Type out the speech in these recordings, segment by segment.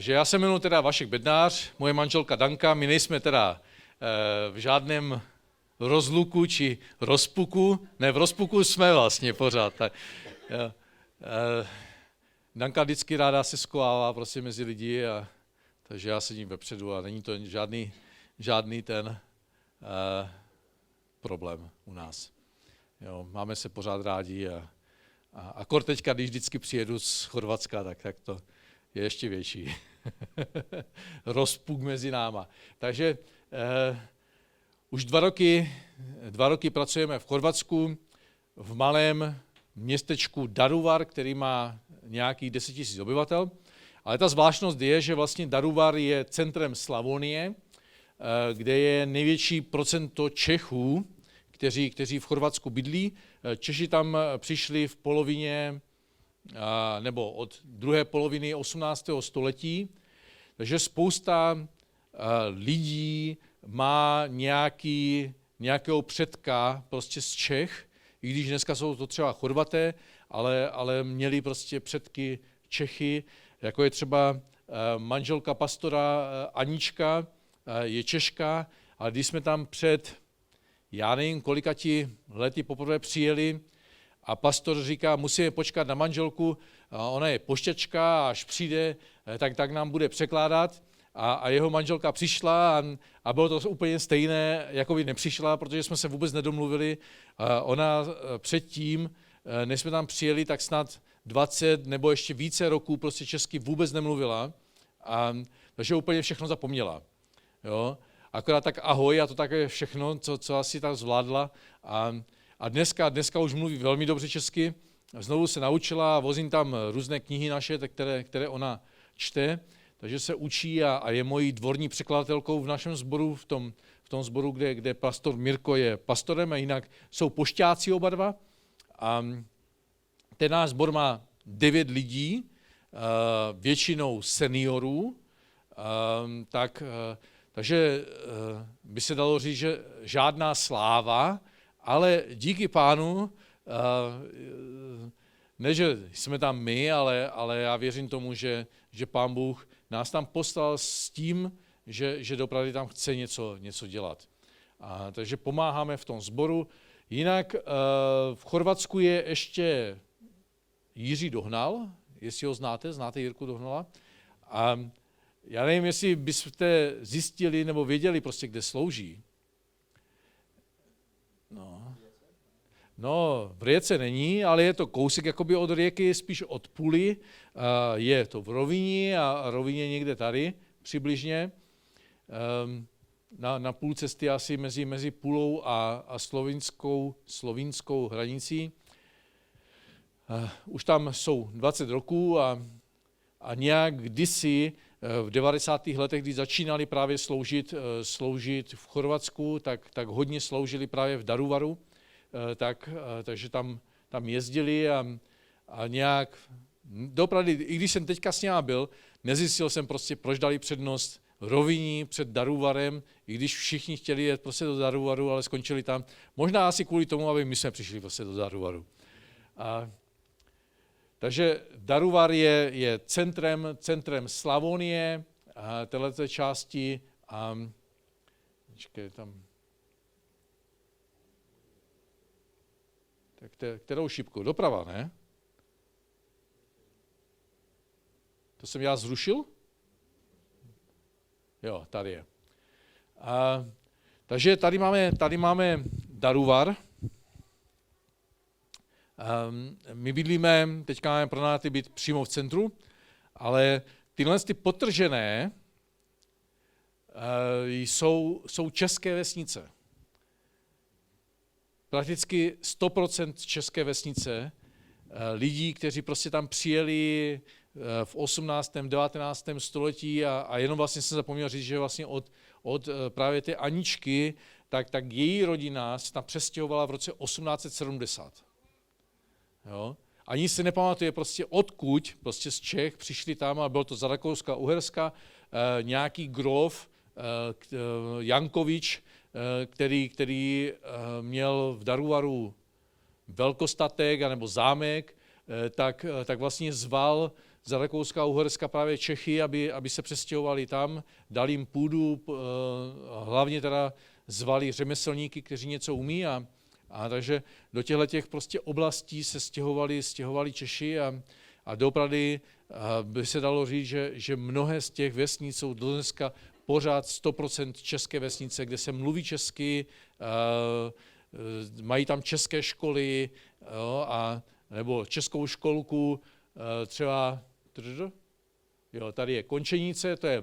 že já se jmenuji teda Vašek Bednář, moje manželka Danka, my nejsme teda v žádném rozluku či rozpuku, ne, v rozpuku jsme vlastně pořád. Tak, Danka vždycky ráda se schovává prostě mezi lidi, takže já sedím vepředu a není to žádný ten problém u nás. Jo, máme se pořád rádi a kor teďka, když vždycky přijedu z Chorvatska, tak to je ještě větší. Rozpuk mezi náma. Takže už 2 roky pracujeme v Chorvatsku, v malém městečku Daruvar, který má nějakých 10 000 obyvatel. Ale ta zvláštnost je, že vlastně Daruvar je centrem Slavonie, kde je největší procento Čechů, kteří v Chorvatsku bydlí. Češi tam přišli v polovině, nebo od druhé poloviny 18. století, takže spousta lidí má nějakého předka prostě z Čech, i když dneska jsou to třeba Chorvaté, ale měli prostě předky Čechy, jako je třeba manželka pastora Anička, je Češka, ale když jsme tam před, já nevím, kolikati lety poprvé přijeli a pastor říká, musíme počkat na manželku, ona je pošťačka a až přijde, tak nám bude překládat. A jeho manželka přišla a bylo to úplně stejné, jako by nepřišla, protože jsme se vůbec nedomluvili. Ona předtím, než jsme tam přijeli, tak snad 20 nebo ještě více roků prostě česky vůbec nemluvila, takže úplně všechno zapomněla. Jo? Akorát tak ahoj a to tak je všechno, co asi tak zvládla. A dneska už mluví velmi dobře česky, znovu se naučila, vozím tam různé knihy naše, které ona čte, takže se učí a je mojí dvorní překladatelkou v našem sboru, v tom sboru, kde pastor Mirko je pastorem a jinak jsou pošťáci oba dva. A ten náš sbor má 9 lidí, většinou seniorů, takže by se dalo říct, že žádná sláva, ale díky Pánu, ne, že jsme tam my, ale já věřím tomu, že Pán Bůh nás tam poslal s tím, že dopravdy tam chce něco dělat. Takže pomáháme v tom sboru. Jinak v Chorvatsku je ještě Jiří Dohnal, jestli ho znáte Jirku Dohnala. A já nevím, jestli byste zjistili nebo věděli prostě, kde slouží. No, v Rijece není, ale je to kousek jakoby od Rijeky, spíš od Puly. Je to v Rovině a Rovině někde tady přibližně. Na půl cesty asi mezi Pulou a slovinskou hranicí. Už tam jsou 20 roků a nějak kdysi v 90. letech, když začínali právě sloužit v Chorvatsku, tak hodně sloužili právě v Daruvaru, takže tam jezdili a nějak, dopravdy, i když jsem teďka s ním byl, nezjistil jsem prostě, proč dali přednost Roviní před Daruvarem, i když všichni chtěli jet prostě do Daruvaru, ale skončili tam. Možná asi kvůli tomu, aby my jsme přišli prostě do Daruvaru. Takže Daruvar je centrem Slavonie, této části. Tam. Tak kterou šipku? Doprava, ne? To jsem já zrušil? Jo, tady je. Takže tady máme Daruvar. My bydlíme, teďka máme pronajaty byt přímo v centru, ale tyhle podtržené jsou české vesnice. Prakticky 100% české vesnice, lidí, kteří prostě tam přijeli v 18. 19. století a jenom vlastně jsem zapomněl říct, že vlastně od právě té Aničky, tak její rodina se tam přestěhovala v roce 1870. Jo? Ani se nepamatuje prostě odkud, prostě z Čech přišli tam a bylo to za Rakouska, Uherska, nějaký grof Jankovič, který měl v Daruvaru velkostatek anebo zámek, tak vlastně zval za Rakouska a Uherska právě Čechy, aby se přestěhovali tam, dali jim půdu, hlavně teda zvali řemeslníky, kteří něco umí a takže do těchto prostě oblastí se stěhovali Češi a doopravdy by se dalo říct, že mnohé z těch vesnic jsou dneska pořád 100% české vesnice, kde se mluví česky, mají tam české školy, jo, nebo českou školku, třeba, jo, tady je Končenice, to je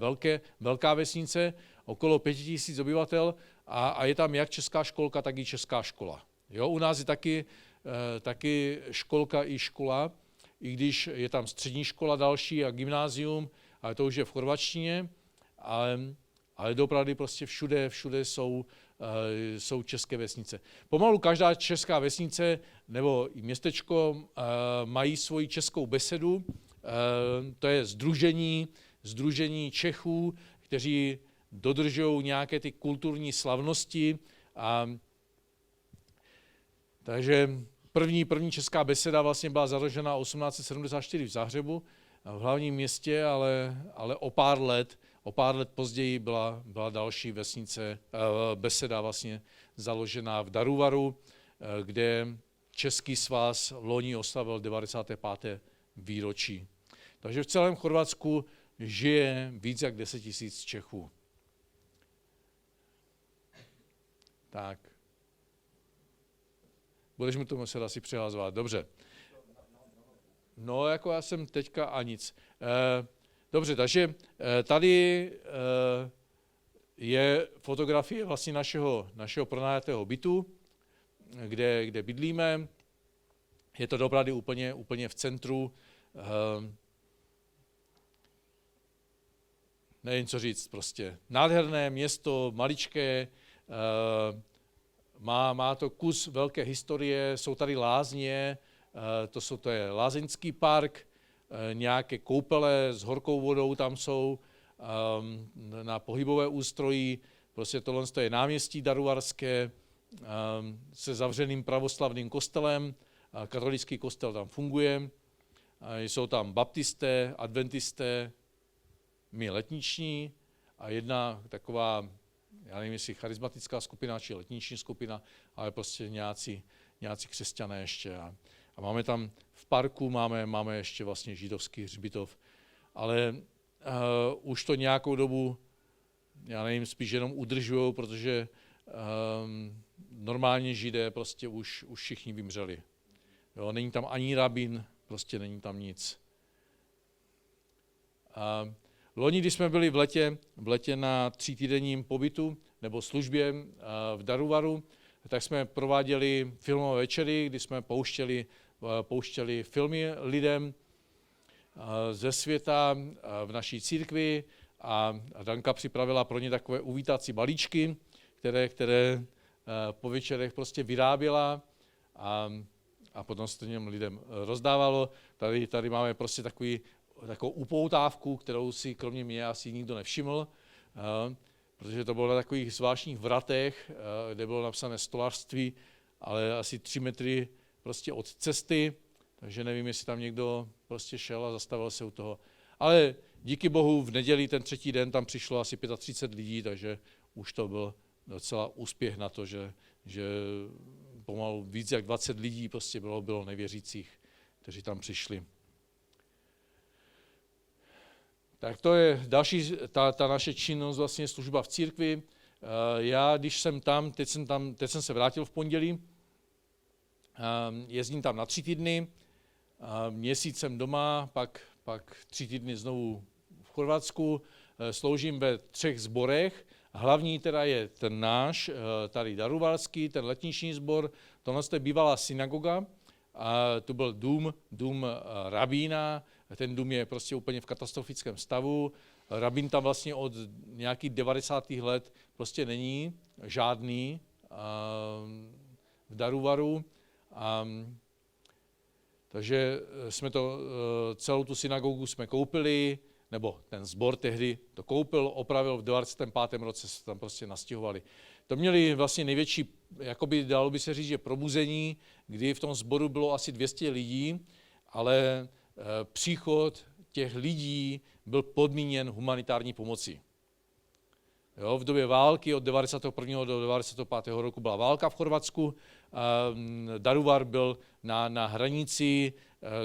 velká vesnice, okolo 5000 obyvatel a je tam jak česká školka, tak i česká škola. Jo, u nás je taky školka i škola, i když je tam střední škola další a gymnázium, ale to už je v chorvatštině, ale doopravdy prostě všude jsou české vesnice. Pomalu každá česká vesnice nebo i městečko mají svoji českou besedu, to je sdružení Čechů, kteří dodržují nějaké ty kulturní slavnosti. Takže první česká beseda vlastně byla založena 1874 v Záhřebu, v hlavním městě, ale o pár let později byla další beseda vlastně založená v Daruvaru, kde Český svaz loni oslavil 95. výročí. Takže v celém Chorvatsku žije víc jak 10 000 Čechů. Tak. Budeš mi to muset asi přihazovat. Dobře. No, jako já jsem teďka a nic. Dobře, takže tady je fotografie vlastně našeho pronajatého bytu, kde bydlíme. Je to opravdu úplně v centru. Nevím, co říct prostě. Nádherné město, maličké, má to kus velké historie, jsou tady lázně, to je lázeňský park, nějaké koupele s horkou vodou tam jsou, na pohybové ústrojí, prostě tohle je náměstí daruvarské se zavřeným pravoslavným kostelem, katolický kostel tam funguje, jsou tam baptisté, adventisté, my letniční a jedna taková, já nevím, jestli charismatická skupina, či letniční skupina, ale prostě nějací křesťané ještě. A máme tam v parku, máme ještě vlastně židovský hřbitov, ale už to nějakou dobu, já nevím, spíš jenom udržujou, protože normálně Židé prostě už všichni vymřeli. Jo, není tam ani rabín, prostě není tam nic. Loni, když jsme byli v letě na 3týdenním pobytu nebo službě v Daruvaru, tak jsme prováděli filmové večery, kdy jsme pouštěli filmy lidem ze světa v naší církvi a Danka připravila pro ně takové uvítací balíčky, které po večerech prostě vyráběla a potom se to těm lidem rozdávalo. Tady máme prostě takovou upoutávku, kterou si kromě mě asi nikdo nevšiml, protože to bylo na takových zvláštních vratech, kde bylo napsané stolářství, ale asi 3 metry prostě od cesty, takže nevím, jestli tam někdo prostě šel a zastavil se u toho. Ale díky bohu v neděli, ten 3. den, tam přišlo asi 35 lidí, takže už to byl docela úspěch na to, že pomalu víc jak 20 lidí prostě bylo nevěřících, kteří tam přišli. Tak to je další, ta naše činnost, vlastně služba v církvi. Já, když jsem tam, teď jsem se vrátil v pondělí, jezdím tam na 3 týdny, měsíc jsem doma, pak 3 týdny znovu v Chorvatsku, sloužím ve 3 sborech. Hlavní teda je ten náš, tady daruvarský, ten letniční sbor, tohle je bývalá synagoga, to byl dům rabína, ten dům je prostě úplně v katastrofickém stavu, rabín tam vlastně od nějakých 90. let prostě není žádný v Daruvaru, takže jsme celou tu synagogu jsme koupili, nebo ten sbor tehdy to koupil, opravil, v 95. roce se tam prostě nastěhovali. To měli vlastně největší, jakoby dalo by se říct, že probuzení, kdy v tom sboru bylo asi 200 lidí, ale příchod těch lidí byl podmíněn humanitární pomocí. Jo, v době války od 91. do 95. roku byla válka v Chorvatsku. Daruvar byl na hranici,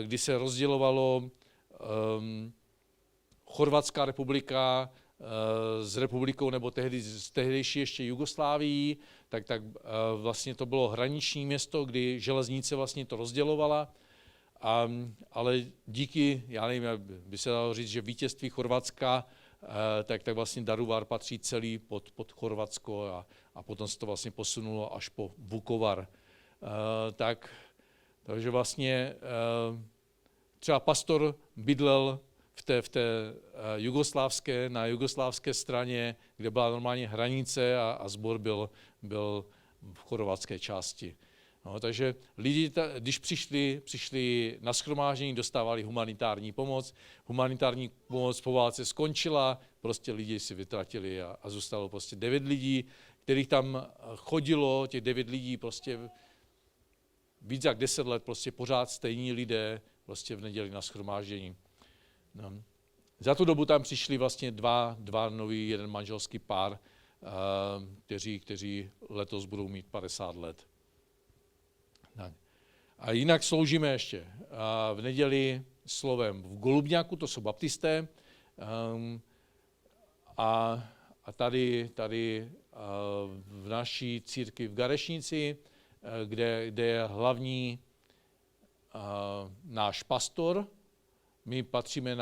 kdy se rozdělovalo Chorvatská republika s republikou, nebo tehdejší ještě Jugoslávií, tak vlastně to bylo hraniční město, kdy železnice vlastně to rozdělovala. Ale díky, já nevím, by se dalo říct, že vítězství Chorvatska, tak vlastně Daruvar patří celý pod Chorvatsko a potom se to vlastně posunulo až po Vukovar. Takže vlastně třeba pastor bydlel v té na jugoslávské straně, kde byla normálně hranice a sbor byl v chorvatské části. No, takže lidi, když přišli na shromáždění, dostávali humanitární pomoc. Humanitární pomoc po válce skončila, prostě lidi si vytratili a zůstalo prostě 9 lidí, kterých tam chodilo, těch 9 lidí prostě víc jak 10 let, prostě pořád stejní lidé prostě v neděli na shromáždění. No. Za tu dobu tam přišli vlastně dva nový, jeden manželský pár, kteří letos budou mít 50 let. Tak. A jinak sloužíme ještě v neděli slovem v Golubňáku, to jsou baptisté, a tady v naší církvi v Garešnici, kde je hlavní náš pastor. My patříme,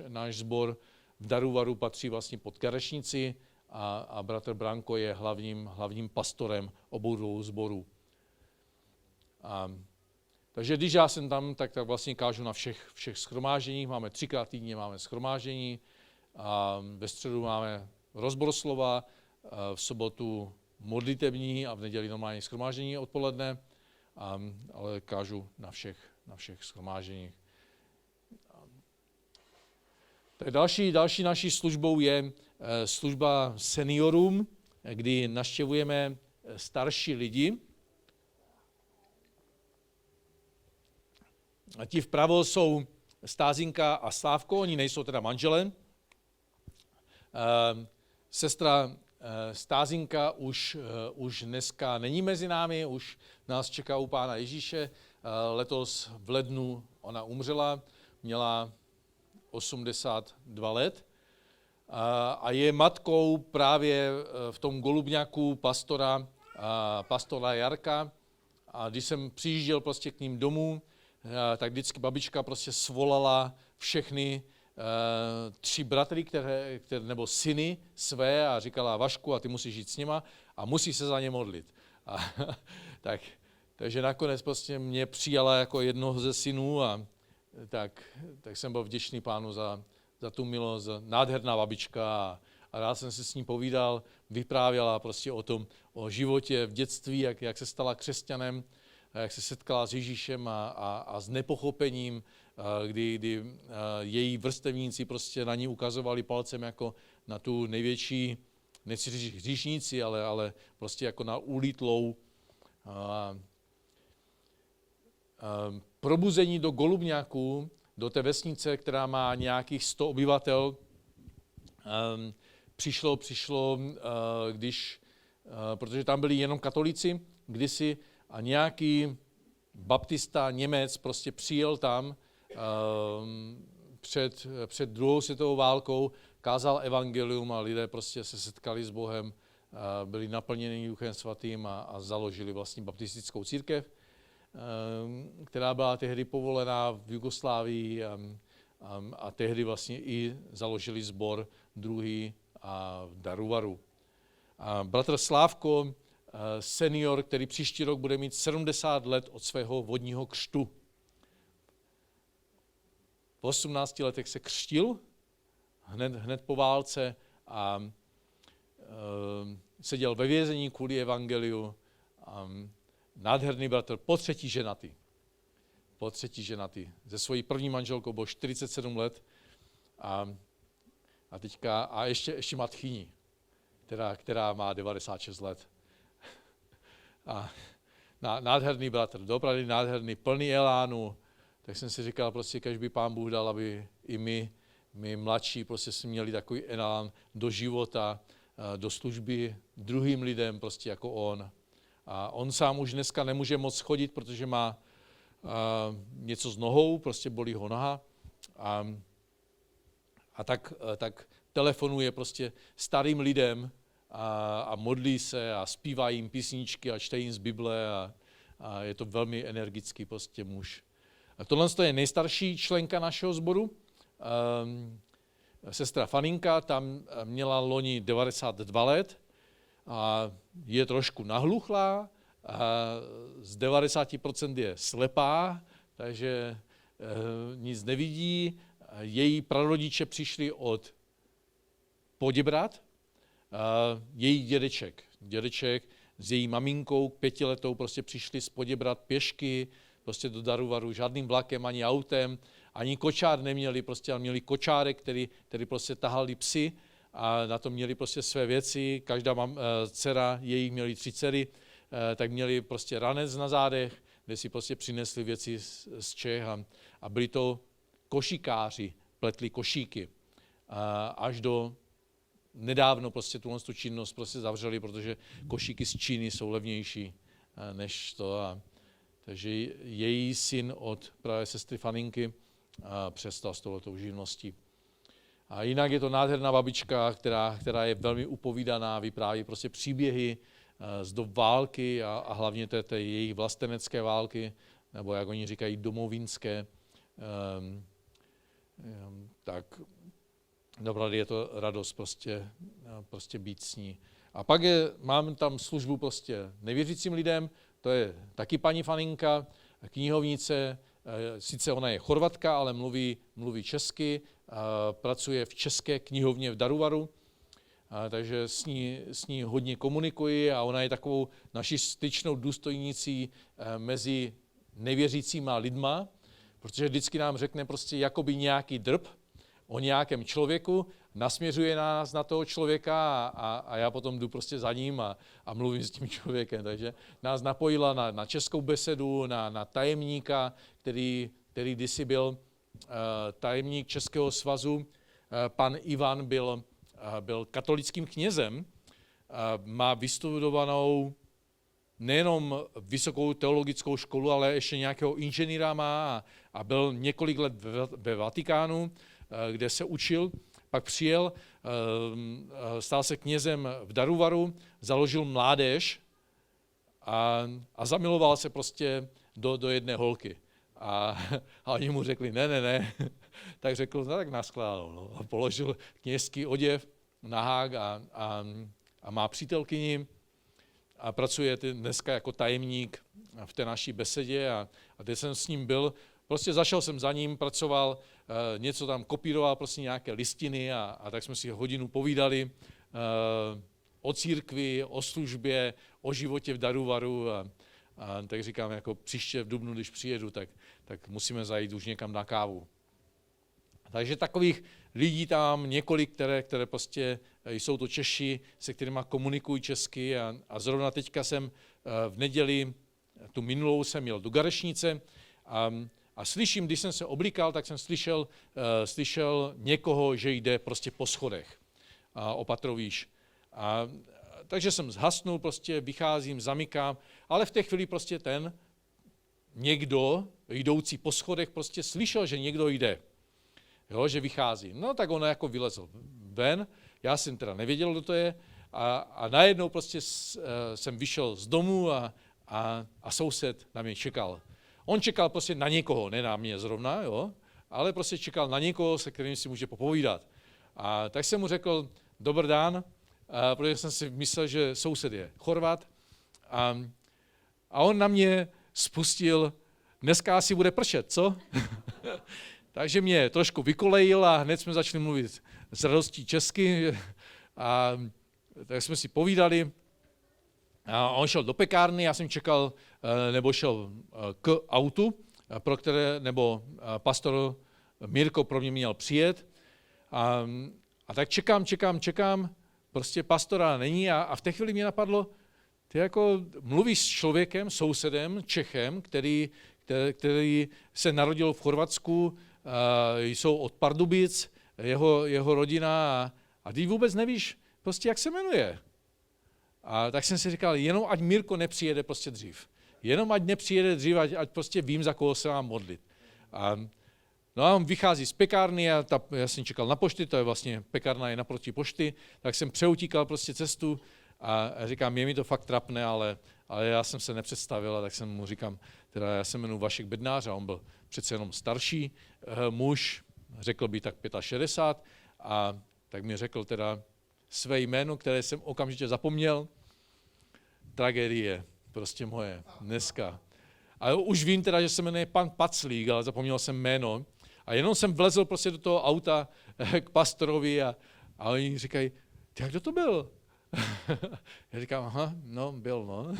náš sbor v Daruvaru patří vlastně pod Garešnici a bratr Branko je hlavním pastorem obou dvou sborů. Takže když já jsem tam, tak vlastně kážu na všech shromážděních. Máme 3krát týdně máme shromáždění. A ve středu máme rozbor slova, v sobotu modlitební a v neděli normální shromáždění odpoledne, ale kážu na všech shromážděních. Tak další naší službou je služba seniorům, kdy navštěvujeme starší lidi. A ti vpravo jsou Stázinka a Slávko, oni nejsou teda manželé. Sestra Stázinka už dneska není mezi námi, už nás čeká u Pána Ježíše. Letos v lednu ona umřela, měla 82 let a je matkou právě v tom Golubňáku pastora Jarka. A když jsem přijížděl prostě k ním domů, tak vždycky babička prostě svolala všechny 3 bratry, nebo syny své a říkala: Vašku, a ty musíš jít s nima a musíš se za ně modlit. Takže nakonec prostě mě přijala jako jednoho ze synů a tak jsem byl vděčný Pánu za tu milost, nádherná babička a rád jsem si s ní povídal, vyprávěla prostě o životě v dětství, jak se stala křesťanem, jak se setkala s Ježíšem a s nepochopením, kdy její vrstevníci prostě na ní ukazovali palcem jako na tu největší, nechci říct hříšníci, ale prostě jako na ulítlou. Probuzení do Golubňáku, do té vesnice, která má nějakých 100 obyvatel, přišlo, protože tam byli jenom katolíci kdysi, a nějaký baptista Němec prostě přijel tam před druhou světovou válkou, kázal evangelium a lidé prostě se setkali s Bohem, byli naplněni Duchem svatým a založili vlastně baptistickou církev, která byla tehdy povolená v Jugoslávii a tehdy vlastně i založili sbor druhý v Daruvaru. A bratr Slávko, senior, který příští rok bude mít 70 let od svého vodního křtu. V 18 letech se křtil, hned po válce, a seděl ve vězení kvůli evangeliu. Nádherný bratr, po třetí ženatý. Se svojí první manželkou byl 47 let a teďka ještě má tchýni, která má 96 let. A nádherný bratr, opravdu nádherný, plný elánu. Tak jsem si říkal, prostě kež by Pán Bůh dal, aby i my mladší prostě jsme měli takový elán do života, do služby druhým lidem, prostě jako on. A on sám už dneska nemůže moc chodit, protože má něco s nohou, prostě bolí ho noha. A tak telefonuje prostě starým lidem a modlí se a zpívá jim písničky a čte jim z Bible a je to velmi energický prostě muž. A tohle je nejstarší členka našeho sboru. Sestra Faninka, tam měla loni 92 let a je trošku nahluchlá, a z 90% je slepá, takže nic nevidí. Její prarodiče přišli od Poděbrad, její dědeček s její maminkou 5letou prostě přišli z Poděbrad pěšky prostě do Daruvaru, žádným vlakem ani autem, ani kočár neměli, prostě, ale měli kočárek, který prostě tahali psy a na to měli prostě své věci. Každá dcera, jejich měli 3 dcery, tak měli prostě ranec na zádech, kde si prostě přinesli věci z Čech a byli to košíkáři, pletli košíky. Až do nedávno prostě tuhle činnost prostě zavřeli, protože košíky z Číny jsou levnější než to. Takže její syn od právě sestry Faninky přestal s touhletou živností. A jinak je to nádherná babička, která je velmi upovídaná, vypráví prostě příběhy z dob války a hlavně té jejich vlastenecké války, nebo jak oni říkají, domovinské. Tak opravdu je to radost prostě být s ní. A pak mám tam službu prostě nevěřícím lidem, to je taky paní Faninka, knihovnice, sice ona je Chorvatka, ale mluví česky, pracuje v české knihovně v Daruvaru, takže s ní hodně komunikuji a ona je takovou naší styčnou důstojnicí mezi nevěřícíma lidma, protože vždycky nám řekne prostě jakoby nějaký drb o nějakém člověku, nasměřuje nás na toho člověka a já potom jdu prostě za ním a mluvím s tím člověkem. Takže nás napojila na českou besedu, na tajemníka, který kdysi byl tajemník Českého svazu. Pan Ivan byl katolickým knězem, má vystudovanou nejenom vysokou teologickou školu, ale ještě nějakého inženýra má a byl několik let ve Vatikánu, kde se učil, pak přijel, stal se knězem v Daruvaru, založil mládež a zamiloval se prostě do jedné holky. A oni mu řekli, ne. Tak řekl, no tak naschledanou. No. A položil kněžský oděv, nahák a má přítelkyni a pracuje dneska jako tajemník v té naší besedě a teď jsem s ním byl. Prostě zašel jsem za ním, pracoval, něco tam kopíroval, prostě nějaké listiny a tak jsme si hodinu povídali o církvi, o službě, o životě v Daruvaru a tak říkám, jako příště v dubnu, když přijedu, tak musíme zajít už někam na kávu. Takže takových lidí tam několik, které prostě jsou to Češi, se kterými komunikují česky a zrovna teďka jsem v neděli, tu minulou jsem jel do Garešnice a slyším, když jsem se oblíkal, tak jsem slyšel někoho, že jde prostě po schodech opatro výš. Takže jsem zhasnul, prostě vycházím, zamykám, ale v té chvíli prostě ten někdo, jdoucí po schodech, prostě slyšel, že někdo jde, jo, že vychází. No tak on jako vylezl ven, já jsem teda nevěděl, kdo to je a najednou prostě jsem vyšel z domu a soused na mě čekal. On čekal prostě na někoho, ne na mě zrovna, jo, ale prostě čekal na někoho, se kterým si může popovídat. A tak jsem mu řekl, dobrý den, protože jsem si myslel, že soused je Chorvat. A on na mě spustil, dneska asi bude pršet, co? Takže mě trošku vykolejil a hned jsme začali mluvit s radostí česky. A tak jsme si povídali. A on šel do pekárny, já jsem čekal, nebo šel k autu, nebo pastor Mirko pro mě měl přijet. A tak čekám, prostě pastora není a v té chvíli mě napadlo, ty jako mluvíš s člověkem, sousedem, Čechem, který se narodil v Chorvatsku, jsou od Pardubic, jeho rodina a ty vůbec nevíš prostě, jak se jmenuje. A tak jsem si říkal, jenom ať Mirko nepřijede prostě dřív. Jenom ať nepřijede dřív, ať prostě vím, za koho se mám modlit. No a on vychází z pekárny a já jsem čekal na pošty, to je vlastně pekárna je naproti pošty, tak jsem přeutíkal prostě cestu a říkám, je mi to fakt trapné, ale já jsem se nepředstavil, a tak jsem mu říkám, teda já se jmenuji Vašek Bednář a on byl přece jenom starší muž, řekl by tak 65, a tak mi řekl teda své jméno, které jsem okamžitě zapomněl. Tragédie, prostě moje, dneska. A už vím teda, že se jmenuje pan Paclík, ale zapomněl jsem jméno. A jenom jsem vlezl prostě do toho auta k pastorovi a oni říkají, jak kdo to byl? Já říkám, aha, no, byl, no.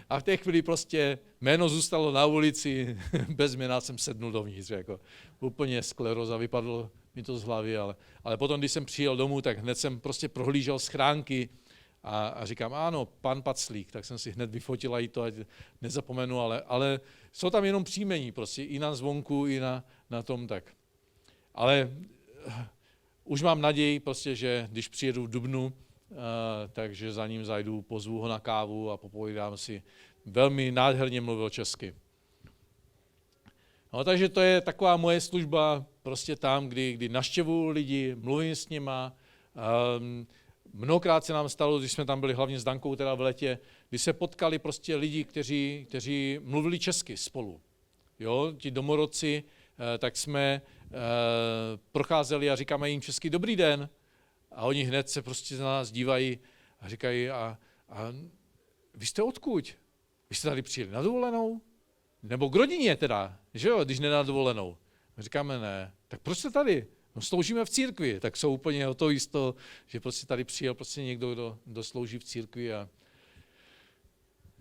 A v té chvíli prostě jméno zůstalo na ulici, bez jména jsem sednul dovnitř, jako úplně skleroza, vypadlo mi to z hlavy, ale potom, když jsem přijel domů, tak hned jsem prostě prohlížel schránky a říkám, ano, pan Paclík, tak jsem si hned vyfotil i to, ať nezapomenu, ale jsou tam jenom příjmení, prostě i na zvonku, i na tom tak. Ale už mám naději, prostě, že když přijedu v dubnu, takže za ním zajdu, pozvu ho na kávu a popovídám si. Velmi nádherně mluvil česky. No, takže to je taková moje služba prostě tam, kdy navštěvuju lidi, mluvím s nima. Mnohokrát se nám stalo, když jsme tam byli hlavně s Dankou teda v letě, kdy se potkali prostě lidi, kteří mluvili česky spolu. Jo, ti domorodci, tak jsme procházeli a říkáme jim česky dobrý den. A oni hned se prostě na nás dívají a říkají, a vy jste odkud? Vy jste tady přijeli na dovolenou? Nebo k rodině teda, že jo, když ne na dovolenou. My říkáme ne, tak proč jste tady? No sloužíme v církvi, tak jsou úplně o to jisto, že prostě tady přijel prostě někdo, kdo slouží v církvi. A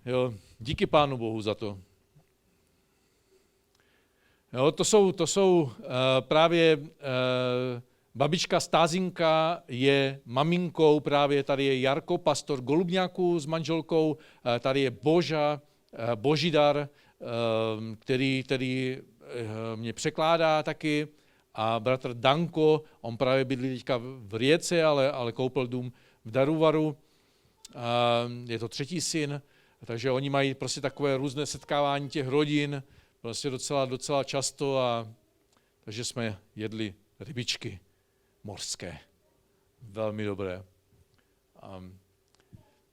jo, díky Pánu Bohu za to. Jo, to jsou právě babička Stázinka je maminkou, právě tady je Jarko, pastor Golubňáků s manželkou, tady je Božidar, který mě překládá taky, a bratr Danko, on právě bydlí teďka v Rijece, ale koupil dům v Daruvaru, je to třetí syn, takže oni mají prostě takové různé setkávání těch rodin, prostě docela často, takže jsme jedli rybičky morské. Velmi dobré.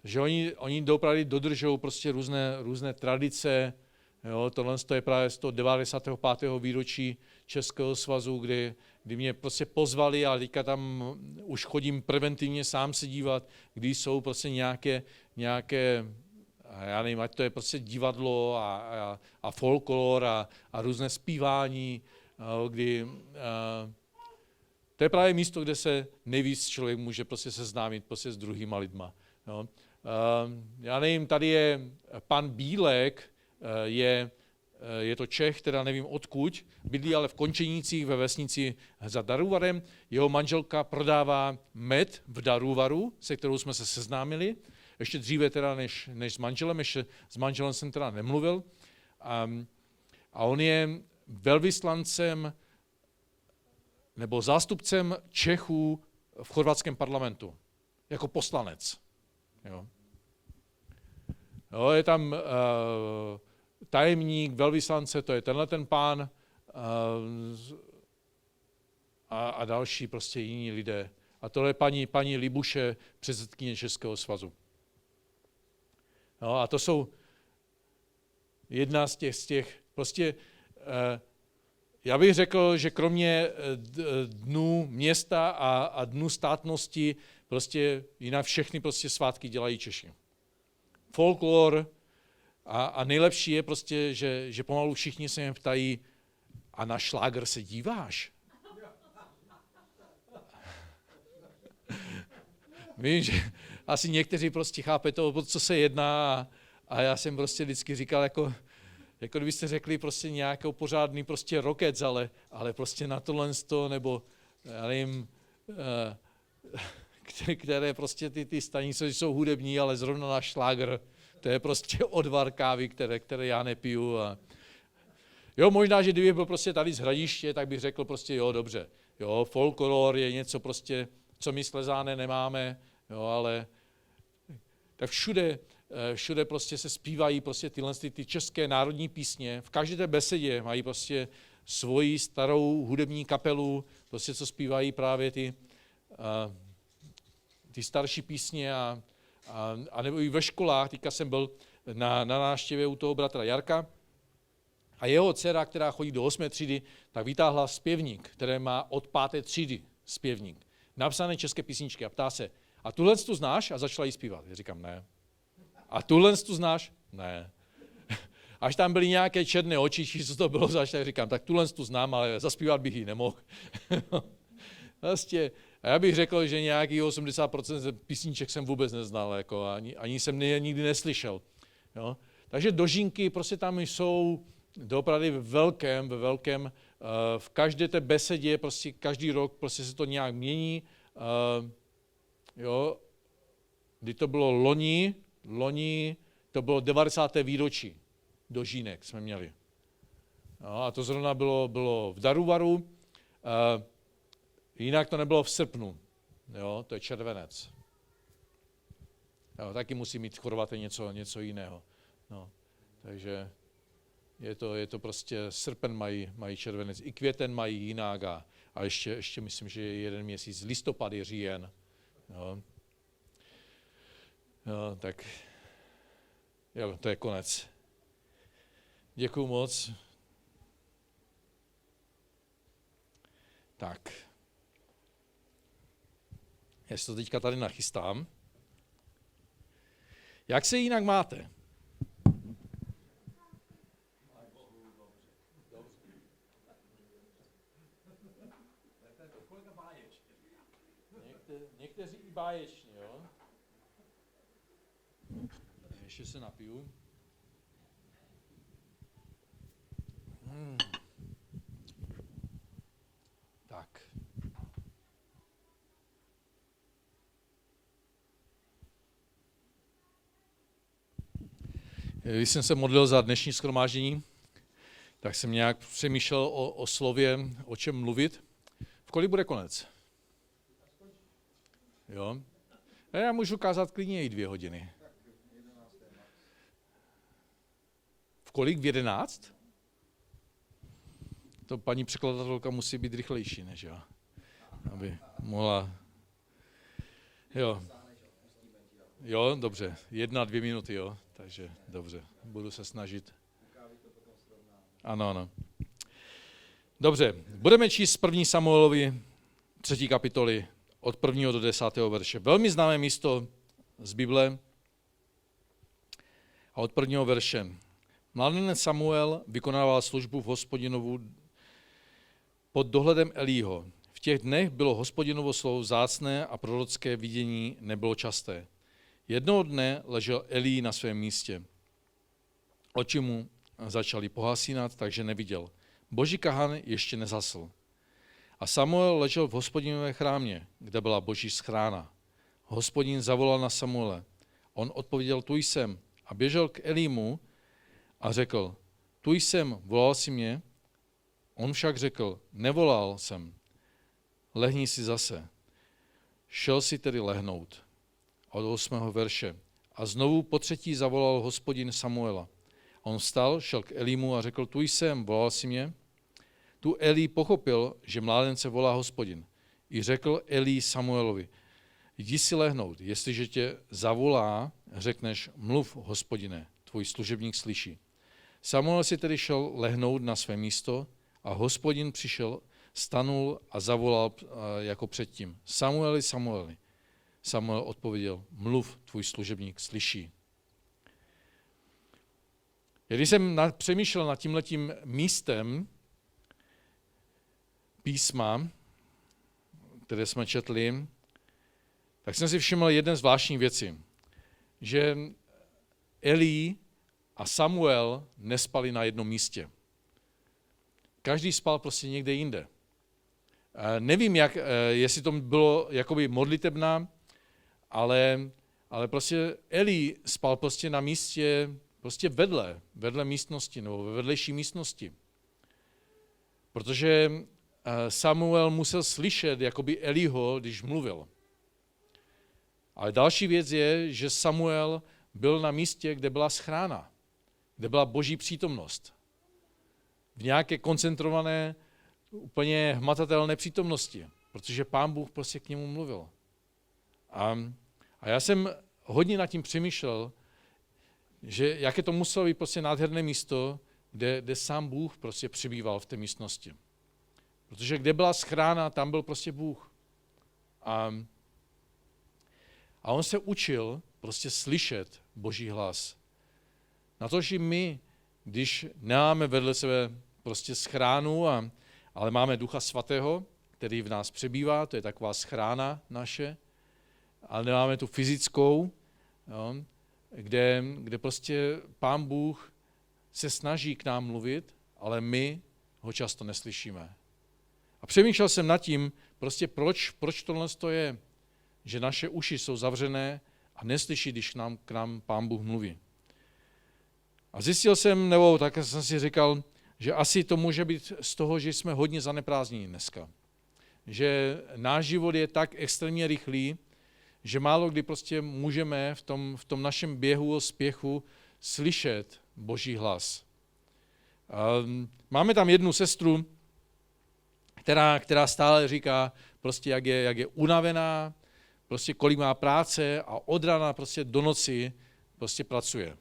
Takže oni opravdu dodržují prostě různé tradice. Jo, tohle je právě z toho 95. výročí Českého svazu, kdy mě prostě pozvali a teďka tam už chodím preventivně sám se dívat, kdy jsou prostě nějaké já nevím, ať to je prostě divadlo a folklor a různé zpívání, kdy to je právě místo, kde se nejvíc člověk může prostě seznámit prostě s druhýma lidma. Jo. Já nevím, tady je pan Bílek, je to Čech, teda nevím odkud, bydlí ale v Končenících ve vesnici za Daruvarem. Jeho manželka prodává med v Daruvaru, se kterou jsme se seznámili. Ještě dříve teda než s manželem, ještě s manželem jsem teda nemluvil. A on je velvyslancem nebo zástupcem Čechů v chorvatském parlamentu, jako poslanec. Jo. Je tam tajemník, velvyslance, to je tenhle ten pán a další prostě jiní lidé. A tohle je paní Libuše, předsedkyně Českého svazu. No a to jsou jedna z těch prostě, já bych řekl, že kromě dnů města a dnů státnosti, prostě jinak všechny prostě svátky dělají Češi. Folklor a nejlepší je prostě, že pomalu všichni se mě ptají, a na šlágr se díváš? Vím, že asi někteří prostě chápete, o co se jedná, a já jsem prostě vždycky říkal, jako kdybyste řekli prostě nějakou pořádný prostě rockec, ale prostě na tohle nebo já nevím, které prostě ty stanice jsou hudební, ale zrovna na šlágr, to je prostě odvar kávy, které já nepiju. Jo, možná, že kdybych byl prostě tady z Hradiště, tak bych řekl prostě jo, dobře. Jo, folklor je něco prostě, co my Slezáné nemáme, jo, ale tak všude prostě se zpívají prostě ty české národní písně. V každé té besedě mají prostě svoji starou hudební kapelu, prostě co zpívají právě ty starší písně a nebo i ve školách. Teďka jsem byl na návštěvě u toho bratra Jarka a jeho dcera, která chodí do 8. třídy, tak vytáhla zpěvník, který má od 5. třídy zpěvník. Napsané české písničky a ptá se, a tuhle tu znáš? A začala jí zpívat. Já říkám, ne. A tuhle tu znáš? Ne. Až tam byly nějaké černé oči, či co to bylo zač, tak říkám, tak tuhle tu znám, ale zaspívat bych ji nemohl. Vlastně, a já bych řekl, že nějaký 80% písniček jsem vůbec neznal, jako, ani jsem je nikdy neslyšel. Jo? Takže dožínky prostě tam jsou doopravdy ve velkém, v každé té besedě, prostě každý rok prostě se to nějak mění. Jo? Kdy to bylo loni to bylo 90. výročí dožínek jsme měli. No, a to zrovna bylo v Daruvaru, jinak to nebylo v srpnu, jo, to je červenec. Jo, taky musí mít Chorvaté něco jiného. No, takže je to prostě srpen mají červenec, i květen mají jinak a ještě myslím, že je jeden měsíc, listopad je říjen. Jo. Jo, tak jo, to je konec. Děkuju moc. Tak. Já si to teďka tady nachystám. Jak se jinak máte? Někteří i báječně, jo? Ještě se napiju. Tak. Když jsem se modlil za dnešní shromáždění, tak jsem nějak přemýšlel o slově, o čem mluvit. V kolik bude konec? Jo? A já můžu kázat klidně i 2 hodiny. V kolik? V 11? To paní překladatelka musí být rychlejší, než já, aby mohla... Jo, dobře, 1-2 minuty, jo, takže dobře, budu se snažit. Ano. Dobře, budeme číst 1. Samuelovi 3. kapitoly od 1. do 10. verše. Velmi známé místo z Bible a od 1. verše. Mládenec Samuel vykonával službu v Hospodinovu pod dohledem Elího. V těch dnech bylo Hospodinovo slovo vzácné a prorocké vidění nebylo časté. Jednoho dne ležel Elí na svém místě. Oči mu začaly pohasínat, takže neviděl. Boží kahan ještě nezasl. A Samuel ležel v Hospodinově chrámě, kde byla Boží schrána. Hospodin zavolal na Samuele. On odpověděl, tu jsem, a běžel k Elímu a řekl, tu jsem, volal jsi mě? On však řekl, nevolal jsem, lehni si zase. Šel si tedy lehnout. Od 8. verše. A znovu po 3. zavolal Hospodin Samuela. On vstal, šel k Elímu a řekl, tu jsem, volal jsi mě? Tu Elí pochopil, že mládence volá Hospodin. I řekl Elí Samuelovi, jdi si lehnout, jestliže tě zavolá, řekneš, mluv, Hospodine, tvůj služebník slyší. Samuel si tedy šel lehnout na své místo a Hospodin přišel, stanul a zavolal jako předtím. Samueli, Samueli. Samuel odpověděl, mluv, tvůj služebník slyší. Když jsem přemýšlel nad tímhletím místem písma, které jsme četli, tak jsem si všiml jedné zvláštní věci, že Elí a Samuel nespali na jednom místě. Každý spal prostě někde jinde. Nevím, jestli to bylo jakoby modlitebná, ale prostě Elí spal prostě na místě, prostě vedle místnosti nebo ve vedlejší místnosti. Protože Samuel musel slyšet jakoby Eliho, když mluvil. Ale další věc je, že Samuel byl na místě, kde byla schrána, kde byla boží přítomnost. V nějaké koncentrované, úplně hmatatelné přítomnosti, protože Pán Bůh prostě k němu mluvil. A já jsem hodně nad tím přemýšlel, že jaké to muselo být prostě nádherné místo, kde sám Bůh prostě přibýval v té místnosti. Protože kde byla schrána, tam byl prostě Bůh. A on se učil prostě slyšet Boží hlas. Na to, že my, když nemáme vedle sebe prostě schránu, ale máme Ducha Svatého, který v nás přebývá, to je taková schrána naše, ale nemáme tu fyzickou, jo, kde prostě Pán Bůh se snaží k nám mluvit, ale my ho často neslyšíme. A přemýšlel jsem nad tím, prostě proč tohle je, že naše uši jsou zavřené a neslyší, když k nám Pán Bůh mluví. A zjistil jsem, nebo tak jsem si říkal, že asi to může být z toho, že jsme hodně zaneprázdnění dneska. Že náš život je tak extrémně rychlý, že málo kdy prostě můžeme v tom našem běhu, spěchu slyšet Boží hlas. Máme tam jednu sestru, která stále říká, prostě jak je unavená, prostě kolik má práce a od rána prostě do noci prostě pracuje.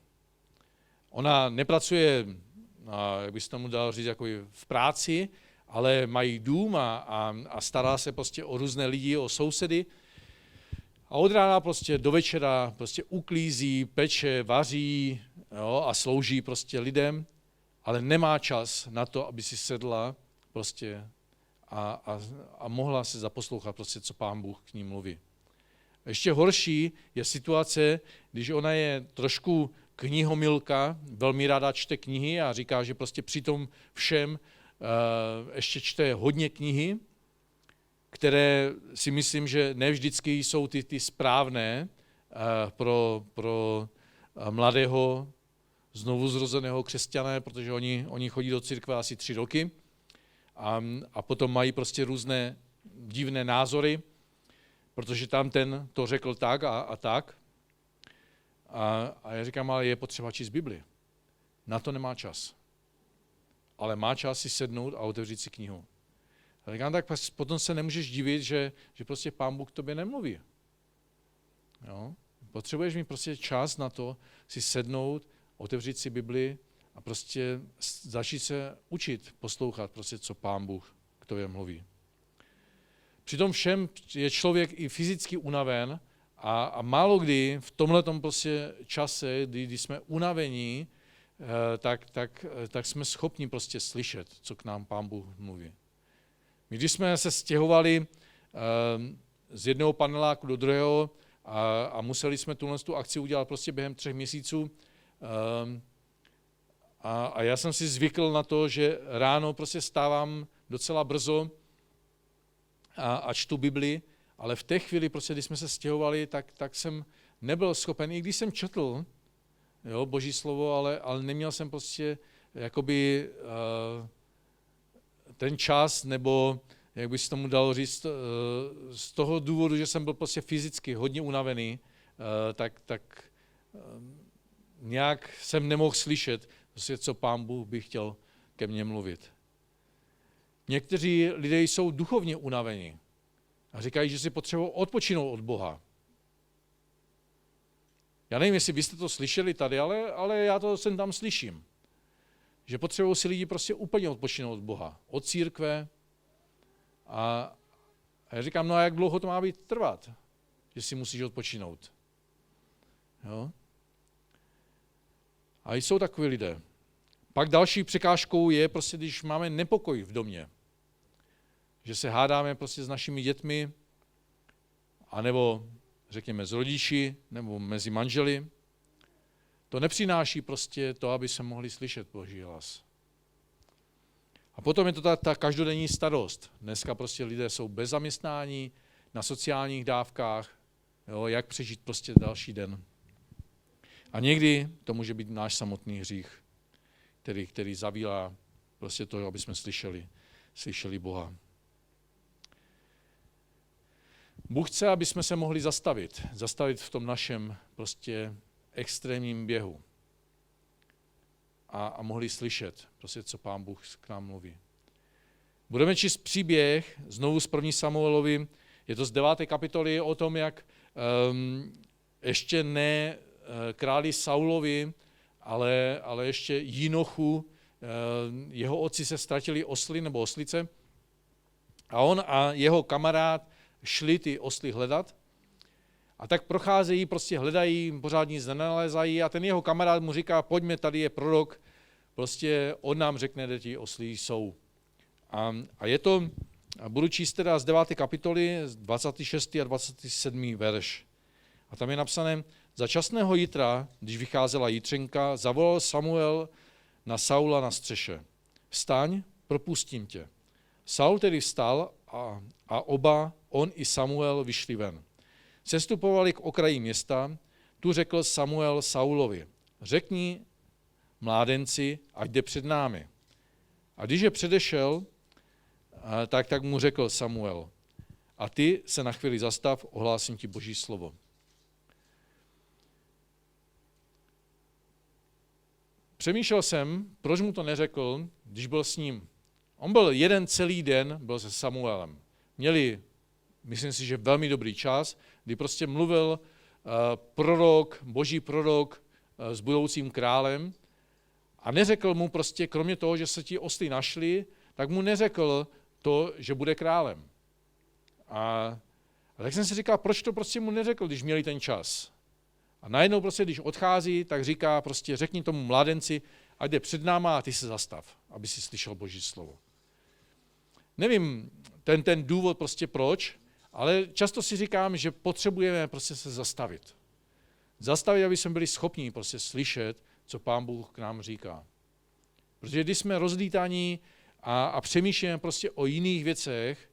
Ona nepracuje, jak bys tomu dal říct, jako v práci, ale mají dům a stará se prostě o různé lidi, o sousedy. A od rána prostě do večera prostě uklízí, peče, vaří, jo, a slouží prostě lidem, ale nemá čas na to, aby si sedla prostě a mohla se zaposlouchat prostě, co Pán Bůh k ní mluví. A ještě horší je situace, když ona je trošku knihomilka, velmi ráda čte knihy a říká, že prostě při tom všem ještě čte hodně knihy, které si myslím, že ne vždycky jsou ty správné pro mladého, znovuzrozeného křesťana, protože oni chodí do církve asi 3 roky a potom mají prostě různé divné názory, protože tam ten to řekl tak a tak. A já říkám, ale je potřeba číst Bibli. Na to nemá čas. Ale má čas si sednout a otevřít si knihu. A říkám, tak potom se nemůžeš divit, že prostě Pán Bůh k tobě nemluví. Jo? Potřebuješ mít prostě čas na to si sednout, otevřít si Bibli a prostě začít se učit, poslouchat prostě, co Pán Bůh k tobě mluví. Přitom všem je člověk i fyzicky unaven a málo kdy v tomhletom prostě čase, kdy jsme unavení, tak jsme schopni prostě slyšet, co k nám Pán Bůh mluví. My když jsme se stěhovali z jednoho paneláku do druhého a museli jsme tu akci udělat prostě během 3 měsíců, a já jsem si zvykl na to, že ráno prostě stávám docela brzo a čtu Bibli, ale v té chvíli, prostě, když jsme se stěhovali, tak jsem nebyl schopen, i když jsem četl Boží slovo, ale neměl jsem prostě jakoby ten čas, nebo jak bys tomu dal říct, z toho důvodu, že jsem byl prostě fyzicky hodně unavený, tak nějak jsem nemohl slyšet, co Pán Bůh by chtěl ke mně mluvit. Někteří lidé jsou duchovně unavení a říkají, že si potřebují odpočinout od Boha. Já nevím, jestli vy jste to slyšeli tady, ale já to sem tam slyším. Že potřebují si lidi prostě úplně odpočinout od Boha, od církve. A já říkám, no a jak dlouho to má být trvat, že si musíš odpočinout. Jo? A jsou takoví lidé. Pak další překážkou je prostě, když máme nepokoj v domě. Že se hádáme prostě s našimi dětmi, anebo řekněme s rodiči, nebo mezi manželi. To nepřináší prostě to, aby se mohli slyšet Boží hlas. A potom je to ta každodenní starost. Dneska prostě lidé jsou bez zaměstnání, na sociálních dávkách, jo, jak přežít prostě další den. A někdy to může být náš samotný hřích, který zavírá prostě to, aby jsme slyšeli. slyšeli Boha. Bůh chce, aby jsme se mohli zastavit v tom našem prostě extrémním běhu a mohli slyšet, prostě, co Pán Bůh k nám mluví. Budeme číst příběh znovu z 1. Samuelovi, je to z 9. kapitoly o tom, jak ještě ne králi Saulovi, ale ještě Jinochu, jeho otci se ztratili osly nebo oslice a on a jeho kamarád šli ty osly hledat a tak procházejí, prostě hledají, pořád nic nenalézají a ten jeho kamarád mu říká, pojďme, tady je prorok, prostě on nám řekne, kde ti osly jsou. A je to, budu číst teda z 9. kapitoly, 26. a 27. verš. A tam je napsané, za časného jitra, když vycházela jitřenka, zavolal Samuel na Saula na střeše. Vstaň, propustím tě. Saul tedy vstal a oba, on i Samuel, vyšli ven. Sestupovali k okraji města, tu řekl Samuel Saulovi, řekni mládenci, ať jde před námi. A když je předešel, tak mu řekl Samuel, a ty se na chvíli zastav, ohlásím ti Boží slovo. Přemýšlel jsem, proč mu to neřekl, když byl s ním. On byl jeden celý den, byl se Samuelem. Měli, myslím si, že velmi dobrý čas, kdy prostě mluvil boží prorok s budoucím králem a neřekl mu prostě, kromě toho, že se ti osly našli, tak mu neřekl to, že bude králem. A tak jsem si říkal, proč to prostě mu neřekl, když měli ten čas. A najednou prostě, když odchází, tak říká prostě, řekni tomu mládenci, ať jde před náma a ty se zastav, aby si slyšel Boží slovo. Nevím ten důvod prostě proč, ale často si říkám, že potřebujeme prostě se zastavit. Zastavit, aby jsme byli schopni prostě slyšet, co Pán Bůh k nám říká. Protože když jsme rozlítaní a přemýšlíme prostě o jiných věcech,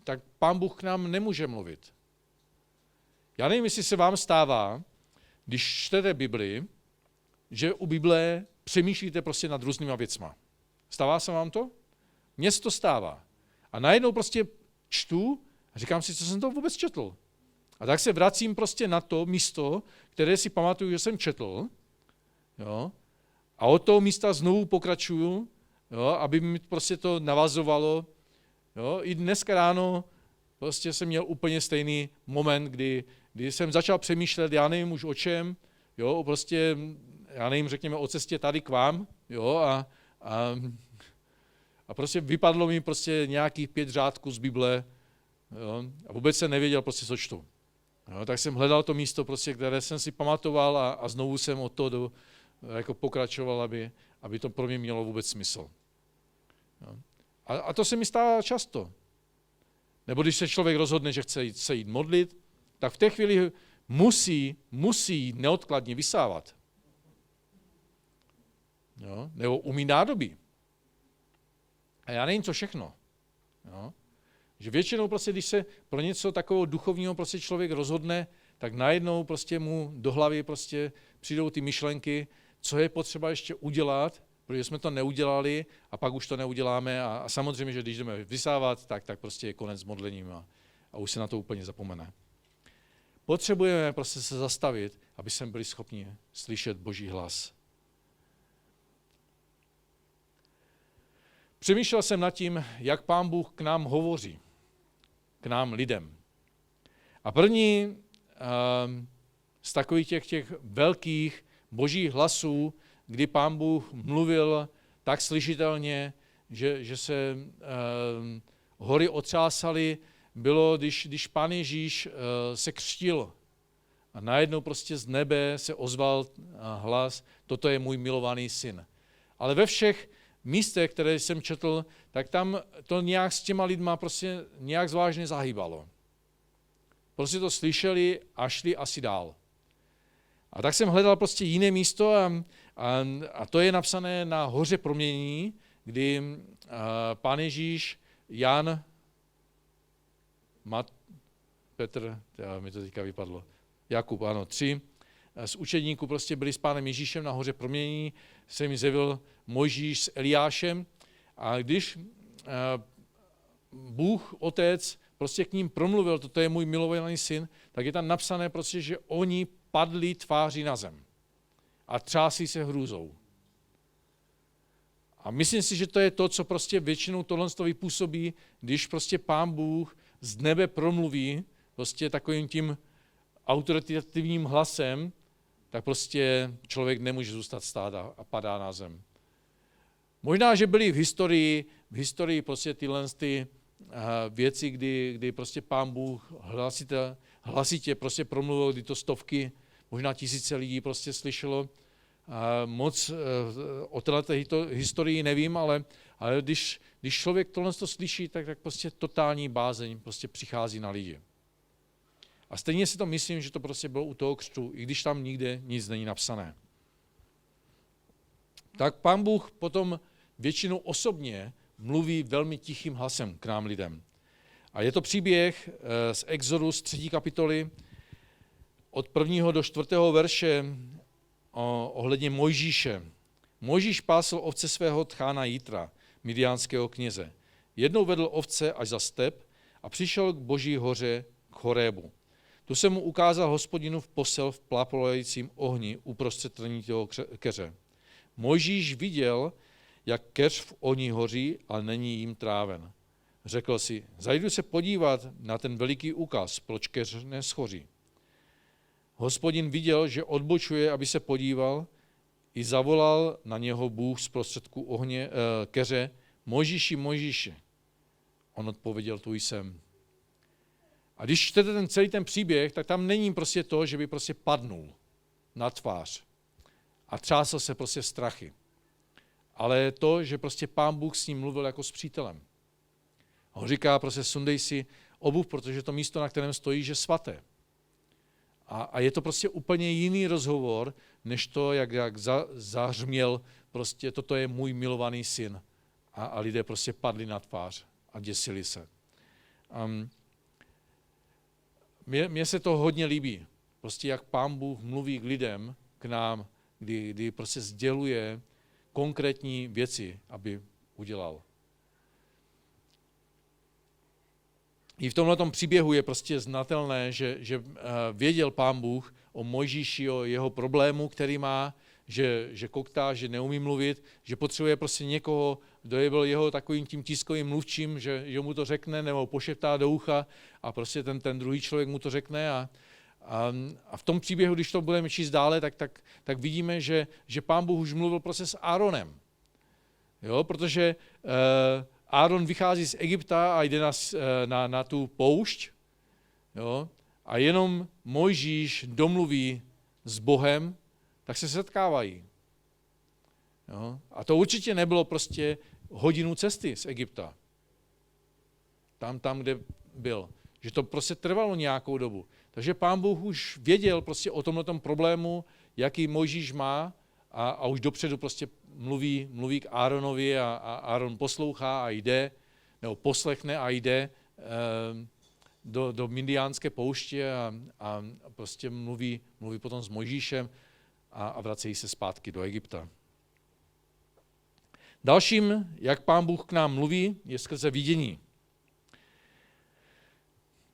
tak Pán Bůh k nám nemůže mluvit. Já nevím, jestli se vám stává, když čtete Bibli, že u Bible přemýšlíte prostě nad různýma věcma. Stává se vám to? Mně se to stává. A najednou prostě čtu a říkám si, co jsem to vůbec četl. A tak se vracím prostě na to místo, které si pamatuju, že jsem četl. Jo? A od toho místa znovu pokračuju, jo? Aby mi prostě to navazovalo. Jo? I dneska ráno prostě jsem měl úplně stejný moment, kdy jsem začal přemýšlet, já nevím už o čem, jo? Prostě, já nevím, řekněme o cestě tady k vám, jo? A prostě vypadlo mi prostě nějakých 5 řádků z Bible, jo? A vůbec jsem nevěděl prostě, co čtu. Jo? Tak jsem hledal to místo, prostě, které jsem si pamatoval a znovu jsem od toho jako pokračoval, aby to pro mě mělo vůbec smysl. Jo? A to se mi stává často. Nebo když se člověk rozhodne, že chce se jít modlit, tak v té chvíli musí neodkladně vysávat. Jo? Nebo umí nádoby. A já nevím, co všechno. Jo? Že většinou prostě, když se pro něco takového duchovního prostě člověk rozhodne, tak najednou prostě mu do hlavy prostě přijdou ty myšlenky, co je potřeba ještě udělat, protože jsme to neudělali a pak už to neuděláme a samozřejmě, že když jdeme vysávat, tak prostě je konec s modlením a už se na to úplně zapomene. Potřebujeme prostě se zastavit, aby jsme byli schopni slyšet Boží hlas. Přemýšlel jsem nad tím, jak Pán Bůh k nám hovoří, k nám lidem. A první z takových těch velkých božích hlasů, kdy Pán Bůh mluvil tak slyšitelně, že se hory otřásaly, bylo, když Pán Ježíš se křtil a najednou prostě z nebe se ozval hlas, toto je můj milovaný syn. Ale ve všech místech, které jsem četl, tak tam to nějak s těma lidma prostě nějak zvláštně zahýbalo. Prostě to slyšeli a šli asi dál. A tak jsem hledal prostě jiné místo a to je napsané na hoře proměnění, kdy Pán Ježíš, Jan, Petr, mi to teďka vypadlo, Jakub, ano, 3, z učedníků prostě byli s Pánem Ježíšem na hoře proměnění, se jim zjevil Mojžíš s Eliášem a když Bůh, Otec, prostě k ním promluvil, toto je můj milovaný syn, tak je tam napsané prostě, že oni padli tváří na zem a třásí se hrůzou. A myslím si, že to je to, co prostě většinou tohle vypůsobí, když prostě Pán Bůh z nebe promluví prostě takovým tím autoritativním hlasem, tak prostě člověk nemůže zůstat stát a padá na zem. Možná, že byly v historii prostě tyhle věci, kdy prostě Pán Bůh hlasitě prostě promluvil, kdy to stovky, možná tisíce lidí prostě slyšelo. Moc o této historii nevím, ale když člověk tohle slyší, tak prostě totální bázeň prostě přichází na lidi. A stejně si to myslím, že to prostě bylo u toho křtu, i když tam nikde nic není napsané. Tak Pán Bůh potom většinou osobně mluví velmi tichým hlasem k nám lidem. A je to příběh z Exodu z 3. kapitoly od 1. do 4. verše ohledně Mojžíše. Mojžíš pásl ovce svého tchána Jitra, midiánského kněze. Jednou vedl ovce až za step a přišel k Boží hoře k Horébu. Tu se mu ukázal Hospodinův posel v plápolajícím ohni uprostřed trnitého keře. Mojžíš viděl, jak keř v ohni hoří, ale není jim tráven. Řekl si, zajdu se podívat na ten veliký úkaz, proč keř neschoří. Hospodin viděl, že odbočuje, aby se podíval, i zavolal na něho Bůh z prostředku keře, Mojžíši, Mojžíši. On odpověděl, tu jsem. A když čtete celý ten příběh, tak tam není prostě to, že by prostě padnul na tvář a třásl se prostě strachy. Ale to, že prostě Pán Bůh s ním mluvil jako s přítelem. On říká, prostě sundej si obuv, protože to místo, na kterém stojíš, je svaté. A je to prostě úplně jiný rozhovor, než to, jak zahřměl, prostě toto je můj milovaný syn. A lidé prostě padli na tvář a děsili se. Mně se to hodně líbí. Prostě jak Pán Bůh mluví k lidem, k nám, kdy prostě sděluje konkrétní věci, aby udělal. I v tomhletom příběhu je prostě znatelné, že věděl Pán Bůh o Mojžíši, o jeho problému, který má, že koktá, že neumí mluvit, že potřebuje prostě někoho, kdo je byl jeho takovým tím tiskovým mluvčím, že mu to řekne nebo pošeptá do ucha a prostě ten druhý člověk mu to řekne. A v tom příběhu, když to budeme číst dále, tak vidíme, že Pán Bůh už mluvil prostě s Áronem. Jo, protože Áron vychází z Egypta a jde na tu poušť, jo, a jenom Mojžíš domluví s Bohem, tak se setkávají. Jo. A to určitě nebylo prostě hodinu cesty z Egypta. Tam, kde byl. Že to prostě trvalo nějakou dobu. Takže Pán Bůh už věděl prostě o tomhletom problému, jaký Mojžíš má a už dopředu prostě mluví k Áronovi a Áron poslouchá a jde, nebo poslechne a jde do Midiánské pouště a prostě mluví potom s Mojžíšem a vracejí se zpátky do Egypta. Dalším, jak Pán Bůh k nám mluví, je skrze vidění.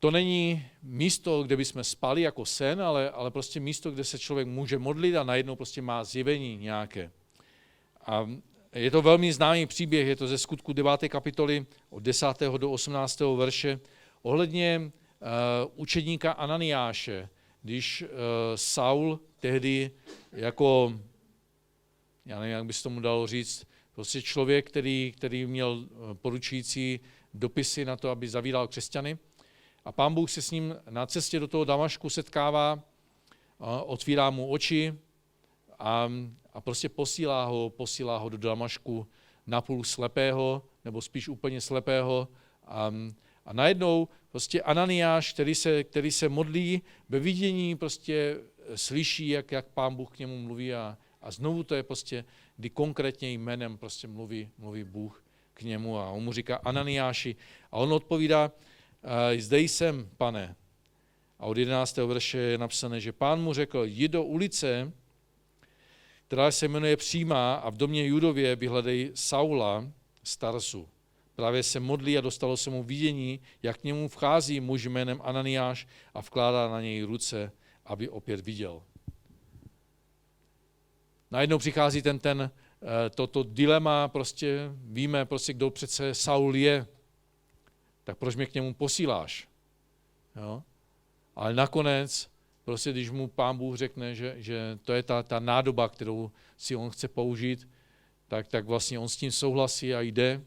To není místo, kde bychom spali jako sen, ale prostě místo, kde se člověk může modlit a najednou prostě má zjevení nějaké. A je to velmi známý příběh, je to ze Skutku 9. kapitoly od 10. do 18. verše ohledně učedníka Ananiáše, když Saul tehdy jako, já nevím, jak by se tomu dalo říct, prostě člověk, který měl poručující dopisy na to, aby zavíral křesťany, a Pán Bůh se s ním na cestě do toho Damašku setkává, otvírá mu oči a prostě posílá ho do Damašku napůl slepého, nebo spíš úplně slepého. A najednou prostě Ananiáš, který se modlí, ve vidění prostě slyší, jak Pán Bůh k němu mluví a znovu to je prostě, kdy konkrétně jménem prostě mluví Bůh k němu a on mu říká Ananiáši a on odpovídá, zde jsem, Pane. A od 11. verše je napsané, že Pán mu řekl, jdi do ulice, která se jmenuje Přímá, a v domě Judově vyhledej Saula z Tarsu. Právě se modlí a dostalo se mu vidění, jak k němu vchází muž jménem Ananiáš a vkládá na něj ruce, aby opět viděl. Najednou přichází toto dilema, prostě víme, prostě, kdo přece Saul je, tak proč mě k němu posíláš? Jo? Ale nakonec, prostě, když mu Pán Bůh řekne, že to je ta nádoba, kterou si on chce použít, tak vlastně on s tím souhlasí a jde.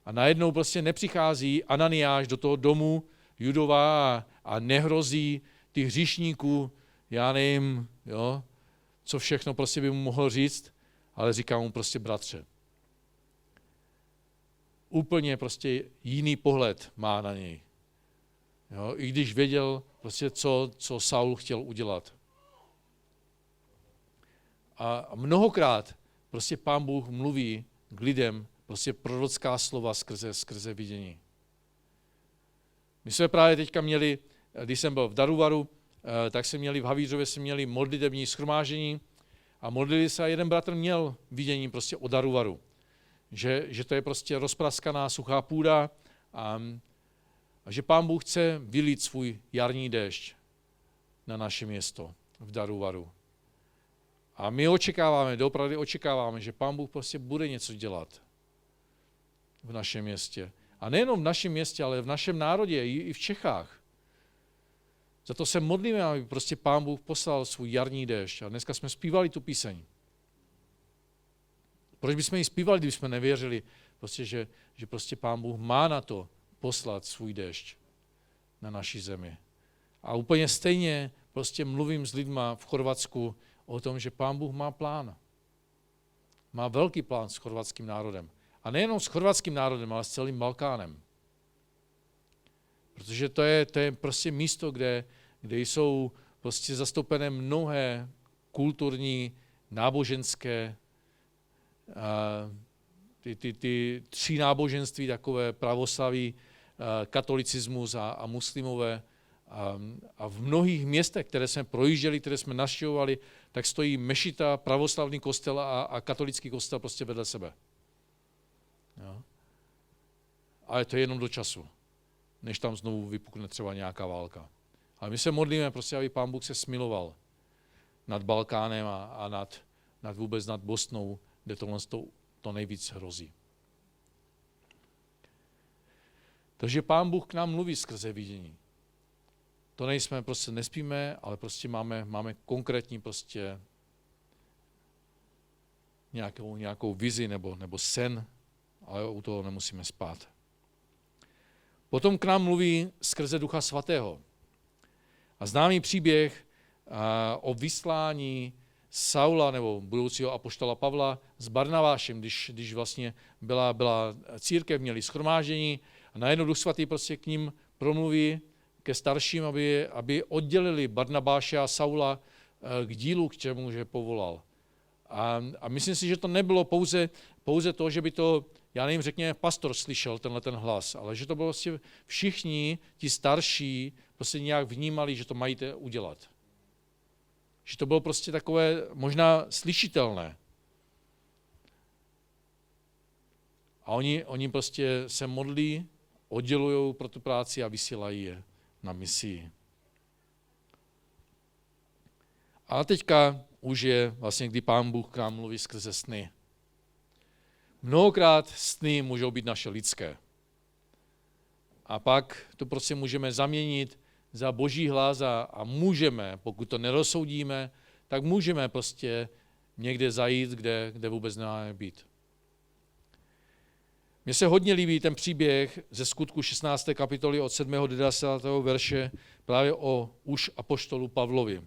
A najednou prostě nepřichází Ananiáš do toho domu Judova a nehrozí těch hříšníků, já nevím, jo, co všechno prostě by mu mohl říct, ale říká mu prostě bratře. Úplně prostě jiný pohled má na něj. Jo, i když věděl prostě, co Saul chtěl udělat. A mnohokrát prostě Pán Bůh mluví k lidem prostě prorocká slova skrze vidění. My jsme právě teďka měli, když jsem byl v Daruvaru, tak jsme měli v Havířově modlitební shromáždění a modlili se a jeden bratr měl vidění prostě o Daruvaru. Že to je prostě rozpraskaná suchá půda a že Pán Bůh chce vylít svůj jarní déšť na naše město v Daruvaru. A my doopravdy očekáváme, že Pán Bůh prostě bude něco dělat v našem městě. A nejenom v našem městě, ale v našem národě, i v Čechách. Za to se modlíme, aby prostě Pán Bůh poslal svůj jarní déšť. A dneska jsme zpívali tu píseň. Proč bychom ji zpívali, když jsme nevěřili, prostě, že prostě Pán Bůh má na to poslat svůj déšť na naší zemi. A úplně stejně prostě mluvím s lidma v Chorvatsku o tom, že Pán Bůh má plán. Má velký plán s chorvatským národem. A nejenom s chorvatským národem, ale s celým Balkánem. Protože to je prostě místo, kde jsou prostě zastoupené mnohé kulturní, náboženské, ty tři náboženství, takové pravoslaví, katolicismus a muslimové. A v mnohých městech, které jsme projížděli, které jsme navštěvovali, tak stojí mešita, pravoslavný kostel a katolický kostel prostě vedle sebe. Jo. Ale to je jenom do času, než tam znovu vypukne třeba nějaká válka. Ale my se modlíme prostě, aby Pán Bůh se smiloval nad Balkánem a vůbec nad Bosnou, kde to nejvíc hrozí. Takže Pán Bůh k nám mluví skrze vidění. To nejsme, prostě nespíme, ale prostě máme konkrétní prostě nějakou vizi nebo sen, ale u toho nemusíme spát. Potom k nám mluví skrze Ducha Svatého. A známý příběh o vyslání Saula nebo budoucího apoštola Pavla s Barnabášem, když vlastně byla církev, měli shromáždění a najednou Duch Svatý prostě k ním promluví ke starším, aby oddělili Barnabáše a Saula k dílu, k čemu že povolal. A myslím si, že to nebylo pouze to, že by to, já nevím, řekněme, pastor slyšel ten hlas, ale že to bylo vlastně všichni ti starší prostě nějak vnímali, že to mají udělat. Že to bylo prostě takové možná slyšitelné. A oni prostě se modlí, oddělují pro tu práci a vysílají je na misii. A teďka už je vlastně, kdy Pán Bůh k nám mluví skrze sny. Mnohokrát sny můžou být naše lidské. A pak to prostě můžeme zaměnit za Boží hlas a můžeme, pokud to nerozsoudíme, tak můžeme prostě někde zajít, kde vůbec nemáme být. Mně se hodně líbí ten příběh ze Skutku 16. kapitoly od 7. do 10. verše právě o už apoštolu Pavlovi.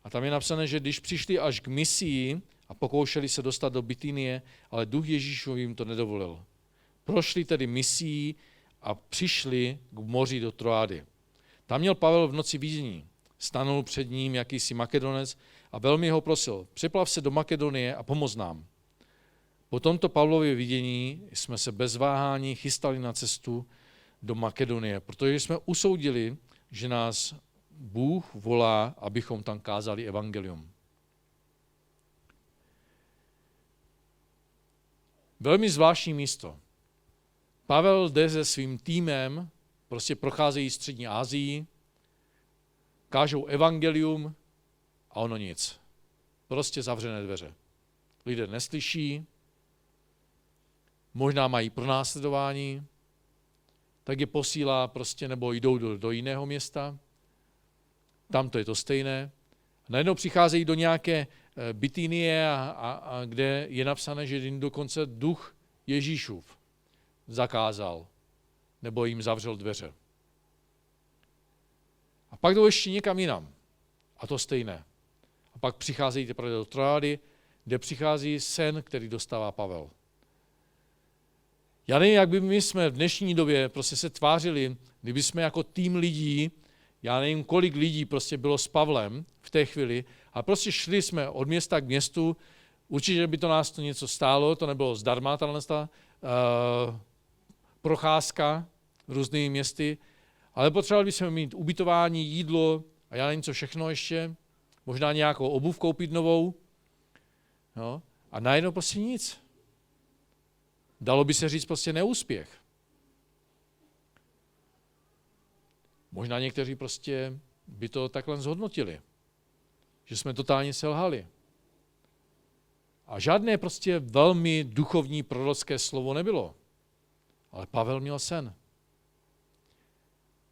A tam je napsané, že když přišli až k misii a pokoušeli se dostat do Bitynie, ale Duch Ježíšův jim to nedovolil. Prošli tedy misií a přišli k moři do Troády. Tam měl Pavel v noci vidění. Stanul před ním jakýsi Makedonec a velmi ho prosil, přeplav se do Makedonie a pomoz nám. Po tomto Pavlově vidění jsme se bez váhání chystali na cestu do Makedonie, protože jsme usoudili, že nás Bůh volá, abychom tam kázali evangelium. Velmi zvláštní místo. Pavel jde se svým týmem, prostě procházejí střední Asii, kážou evangelium a ono nic. Prostě zavřené dveře. Lidé neslyší, možná mají pronásledování, tak je posílá prostě, nebo jdou do jiného města, tam to je to stejné. Najednou přicházejí do nějaké Bitynie, a kde je napsané, že jim dokonce duch Ježíšův zakázal, nebo jim zavřel dveře. A pak jdou ještě někam jinam. A to stejné. A pak přicházejí teprve do Troády, kde přichází sen, který dostává Pavel. Já nevím, jak by my jsme v dnešní době prostě se tvářili, kdyby jsme jako tým lidí, já nevím, kolik lidí prostě bylo s Pavlem v té chvíli, a prostě šli jsme od města k městu, určitě by to nás to něco stálo, to nebylo zdarma, ta procházka různými městy, ale potřebovali bychom mít ubytování, jídlo a já nevím, co všechno ještě, možná nějakou obuv koupit novou, no, a najednou prostě nic. Dalo by se říct prostě neúspěch. Možná někteří prostě by to takhle zhodnotili, že jsme totálně selhali. A žádné prostě velmi duchovní prorocké slovo nebylo. Ale Pavel měl sen.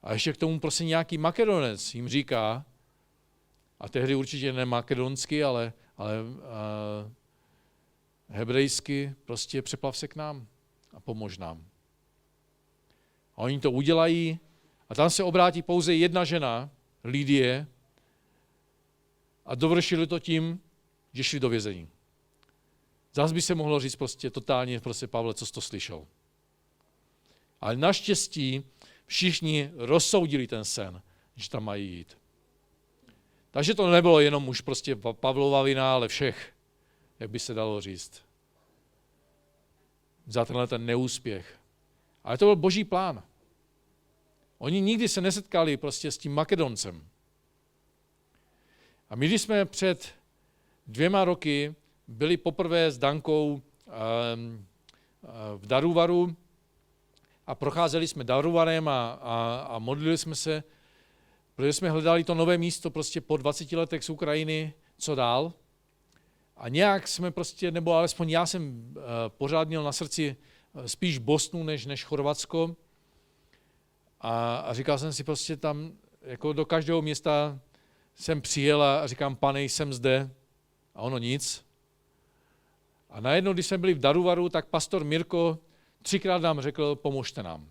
A ještě k tomu prostě nějaký Makedonec jim říká, a tehdy určitě ne makedonsky, ale hebrejsky, prostě přeplav se k nám a pomož nám. A oni to udělají a tam se obrátí pouze jedna žena, Lidie, a dovršili to tím, že šli do vězení. Zas by se mohlo říct prostě totálně, prostě Pavle, co jsi to slyšel. Ale naštěstí všichni rozsoudili ten sen, že tam mají jít. Takže to nebylo jenom už prostě Pavlova vina, ale všech, jak by se dalo říct. Za tenhle ten neúspěch. Ale to byl Boží plán. Oni nikdy se nesetkali prostě s tím Makedoncem. A my, když jsme před 2 roky byli poprvé s Dankou v Daruvaru a procházeli jsme Daruvarem a modlili jsme se, protože jsme hledali to nové místo prostě po 20 letech z Ukrajiny, co dál. A nějak jsme prostě, nebo alespoň já jsem pořád měl na srdci spíš Bosnu než Chorvatsko. A říkal jsem si prostě tam, jako do každého města jsem přijel a říkám, Pane, jsem zde. A ono nic. A najednou, když jsme byli v Daruvaru, tak pastor Mirko 3krát nám řekl, pomožte nám.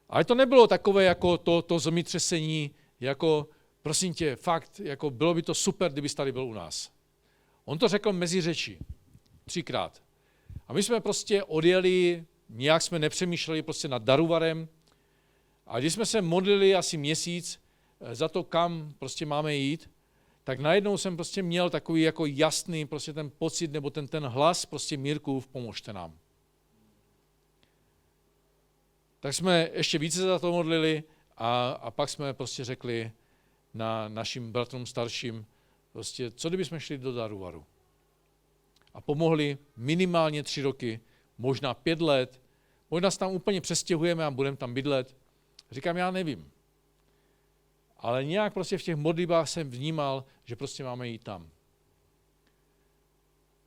Ale to nebylo takové jako to zemětřesení, jako prosím tě, fakt, jako bylo by to super, kdyby tady byl u nás. On to řekl mezi řeči. 3krát. A my jsme prostě odjeli, nějak jsme nepřemýšleli prostě nad Daruvarem. A když jsme se modlili asi měsíc za to, kam prostě máme jít, tak najednou jsem prostě měl takový jako jasný prostě ten pocit, nebo ten hlas prostě Mirkův, pomožte nám. Tak jsme ještě více za to modlili a pak jsme prostě řekli našim bratrům starším, prostě, co kdyby jsme šli do Daruvaru. A pomohli minimálně 3 roky, možná 5 let, možná se tam úplně přestěhujeme a budeme tam bydlet. Říkám, já nevím. Ale nějak prostě v těch modlitbách jsem vnímal, že prostě máme jít tam.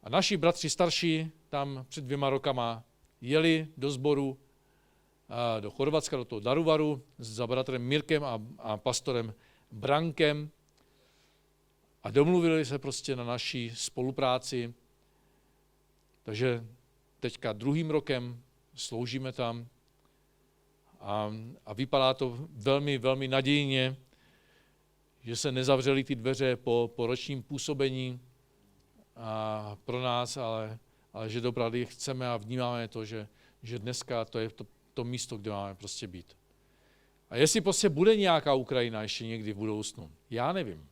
A naši bratři starší tam před 2 rokama jeli do sboru do Chorvatska, do toho Daruvaru s bratrem Mirkem a pastorem Brankem a domluvili se prostě na naší spolupráci. Takže teďka 2. rokem sloužíme tam a vypadá to velmi, velmi nadějně, že se nezavřely ty dveře po ročním působení pro nás, ale že opravdu chceme a vnímáme to, že dneska to je to místo, kde máme prostě být. A jestli prostě bude nějaká Ukrajina ještě někdy v budoucnu, já nevím.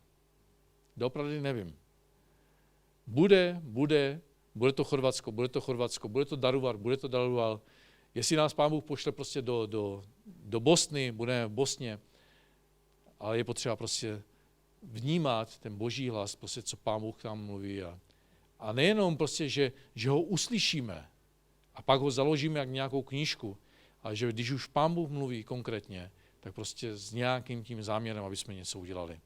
Doopravdy nevím. Bude to Chorvatsko, bude to Daruvar, bude to Daruvar. Jestli nás Pán Bůh pošle prostě do Bosny, budeme v Bosně, ale je potřeba prostě vnímat ten Boží hlas, prostě co Pán Bůh nám mluví. A nejenom prostě, že ho uslyšíme a pak ho založíme jak nějakou knížku, ale že když už Pán Bůh mluví konkrétně, tak prostě s nějakým tím záměrem, aby jsme něco udělali.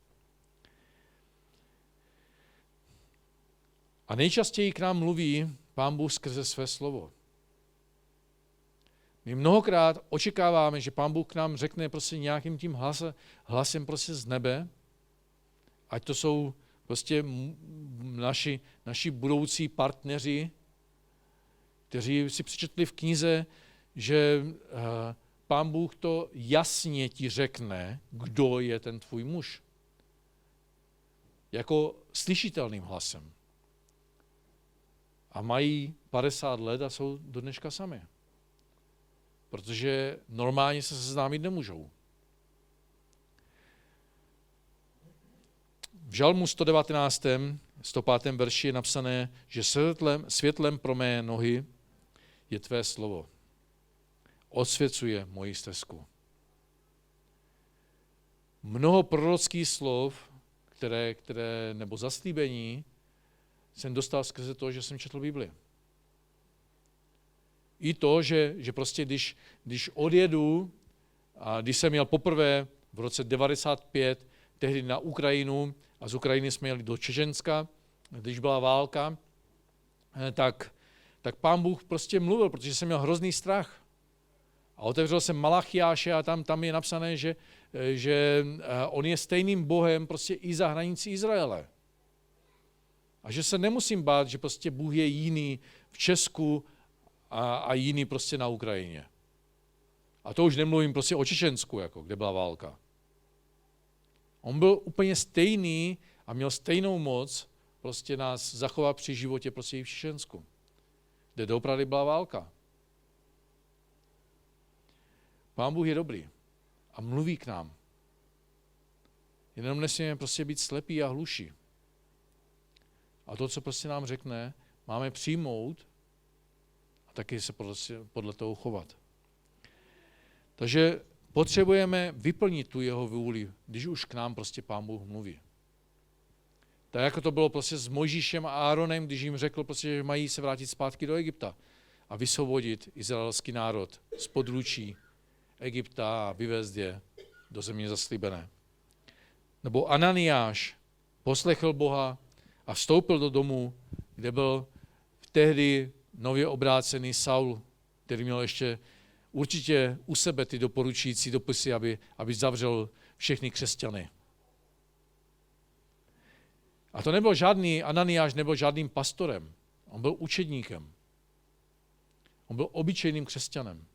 A nejčastěji k nám mluví Pán Bůh skrze své slovo. My mnohokrát očekáváme, že Pán Bůh k nám řekne prostě nějakým tím hlasem prostě z nebe, ať to jsou prostě naši budoucí partneři, kteří si přečetli v knize, že Pán Bůh to jasně ti řekne, kdo je ten tvůj muž. Jako slyšitelným hlasem. A mají 50 let a jsou do dneška sami. Protože normálně se seznámit nemůžou. V Žalmu 119. 105. verši je napsané, že světlem pro mé nohy je tvé slovo. Osvěcuje moji stezku. Mnoho prorockých slov, které nebo zaslíbení jsem dostal skrze to, že jsem četl Bibli. I to, že prostě když odjedu, a když jsem jel poprvé v roce 95, tehdy na Ukrajinu, a z Ukrajiny jsme jeli do Čečenska, když byla válka, tak Pán Bůh prostě mluvil, protože jsem měl hrozný strach. A otevřel jsem Malachiáše a tam je napsané, že on je stejným Bohem prostě i za hranicí Izraele. A že se nemusím bát, že prostě Bůh je jiný v Česku a jiný prostě na Ukrajině. A to už nemluvím prostě o Čečensku, jako, kde byla válka. On byl úplně stejný a měl stejnou moc prostě nás zachovat při životě prostě i v Čečensku, kde doopravdy byla válka. Pán Bůh je dobrý a mluví k nám. Jenom nesmíme prostě být slepí a hluší. A to, co prostě nám řekne, máme přijmout a taky se podle toho chovat. Takže potřebujeme vyplnit tu jeho vůli, když už k nám prostě Pán Bůh mluví. Tak jako to bylo prostě s Mojžíšem a Áronem, když jim řekl prostě, že mají se vrátit zpátky do Egypta a vysvobodit izraelský národ z područí Egypta a vyvést je do země zaslíbené. Nebo Ananiáš poslechl Boha a vstoupil do domu, kde byl tehdy nově obrácený Saul, který měl ještě určitě u sebe ty doporučující dopisy, aby zavřel všechny křesťany. A to nebyl žádný, Ananiáš nebyl žádným pastorem. On byl učedníkem. On byl obyčejným křesťanem.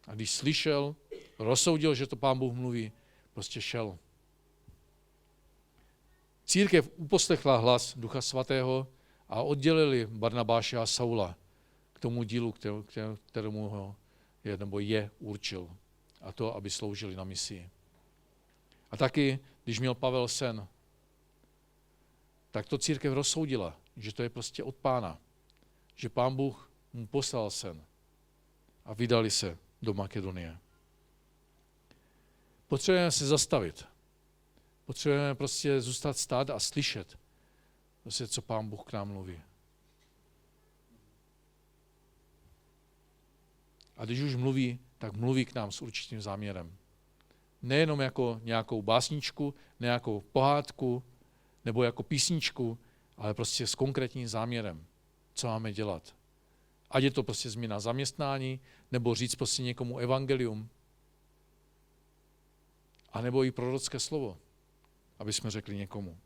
A když slyšel, rozsoudil, že to Pán Bůh mluví, prostě šel. Církev uposlechla hlas Ducha Svatého a oddělili Barnabáše a Saula k tomu dílu, kterému ho je určil. A to, aby sloužili na misii. A taky, když měl Pavel sen, tak to církev rozsoudila, že to je prostě od Pána. Že Pán Bůh mu poslal sen a vydali se do Makedonie. Potřebujeme se zastavit. Potřebujeme prostě zůstat stát a slyšet, prostě, co Pán Bůh k nám mluví. A když už mluví, tak mluví k nám s určitým záměrem. Nejenom jako nějakou básničku, nějakou pohádku, nebo jako písničku, ale prostě s konkrétním záměrem, co máme dělat. Ať je to prostě změna zaměstnání, nebo říct prostě někomu evangelium, a nebo i prorocké slovo, aby jsme řekli někomu.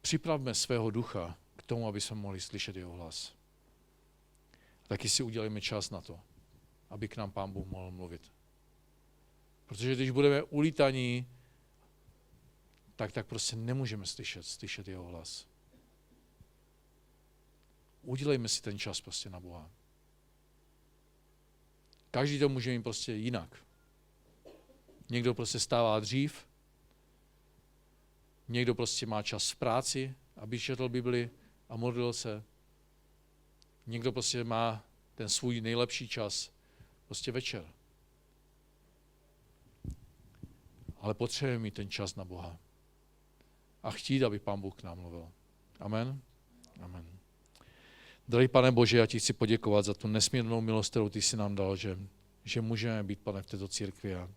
Připravme svého ducha k tomu, aby jsme mohli slyšet jeho hlas. A taky si udělejme čas na to, aby k nám Pán Bůh mohl mluvit. Protože když budeme ulítaní, tak prostě nemůžeme slyšet jeho hlas. Udělejme si ten čas prostě na Boha. Každý to může mít prostě jinak. Někdo prostě stává dřív, někdo prostě má čas v práci, aby četl Bibli a modlil se. Někdo prostě má ten svůj nejlepší čas prostě večer. Ale potřebujeme mít ten čas na Boha. A chtít, aby Pán Bůh k nám mluvil. Amen? Amen. Drahý Pane Bože, já ti chci poděkovat za tu nesmírnou milost, kterou ty jsi nám dal, že můžeme být, Pane, v této církvi a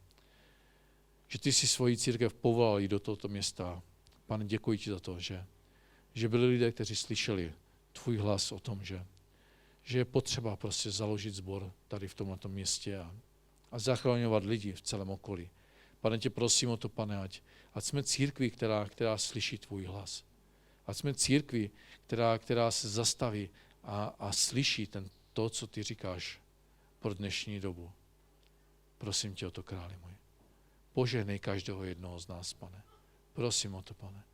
že ty jsi svoji církev povolal jít do tohoto města. Pane, děkuji ti za to, že byli lidé, kteří slyšeli tvůj hlas o tom, že je potřeba prostě založit sbor tady v tomto městě a zachraňovat lidi v celém okolí. Pane, tě prosím o to, Pane, ať jsme církví, která slyší tvůj hlas. Ať jsme církví, která se zastaví a slyší to, co ty říkáš pro dnešní dobu. Prosím tě o to, králi můj. Požehnej každého jednoho z nás, Pane. Prosím o to, Pane.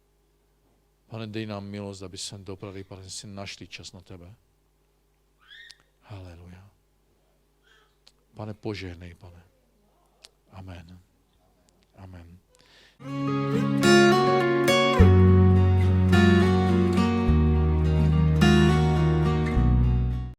Pane, dej nám milost, aby jsme dopravili, Pane, si našli čas na tebe. Haleluja. Pane, požehnej, Pane. Amen. Amen.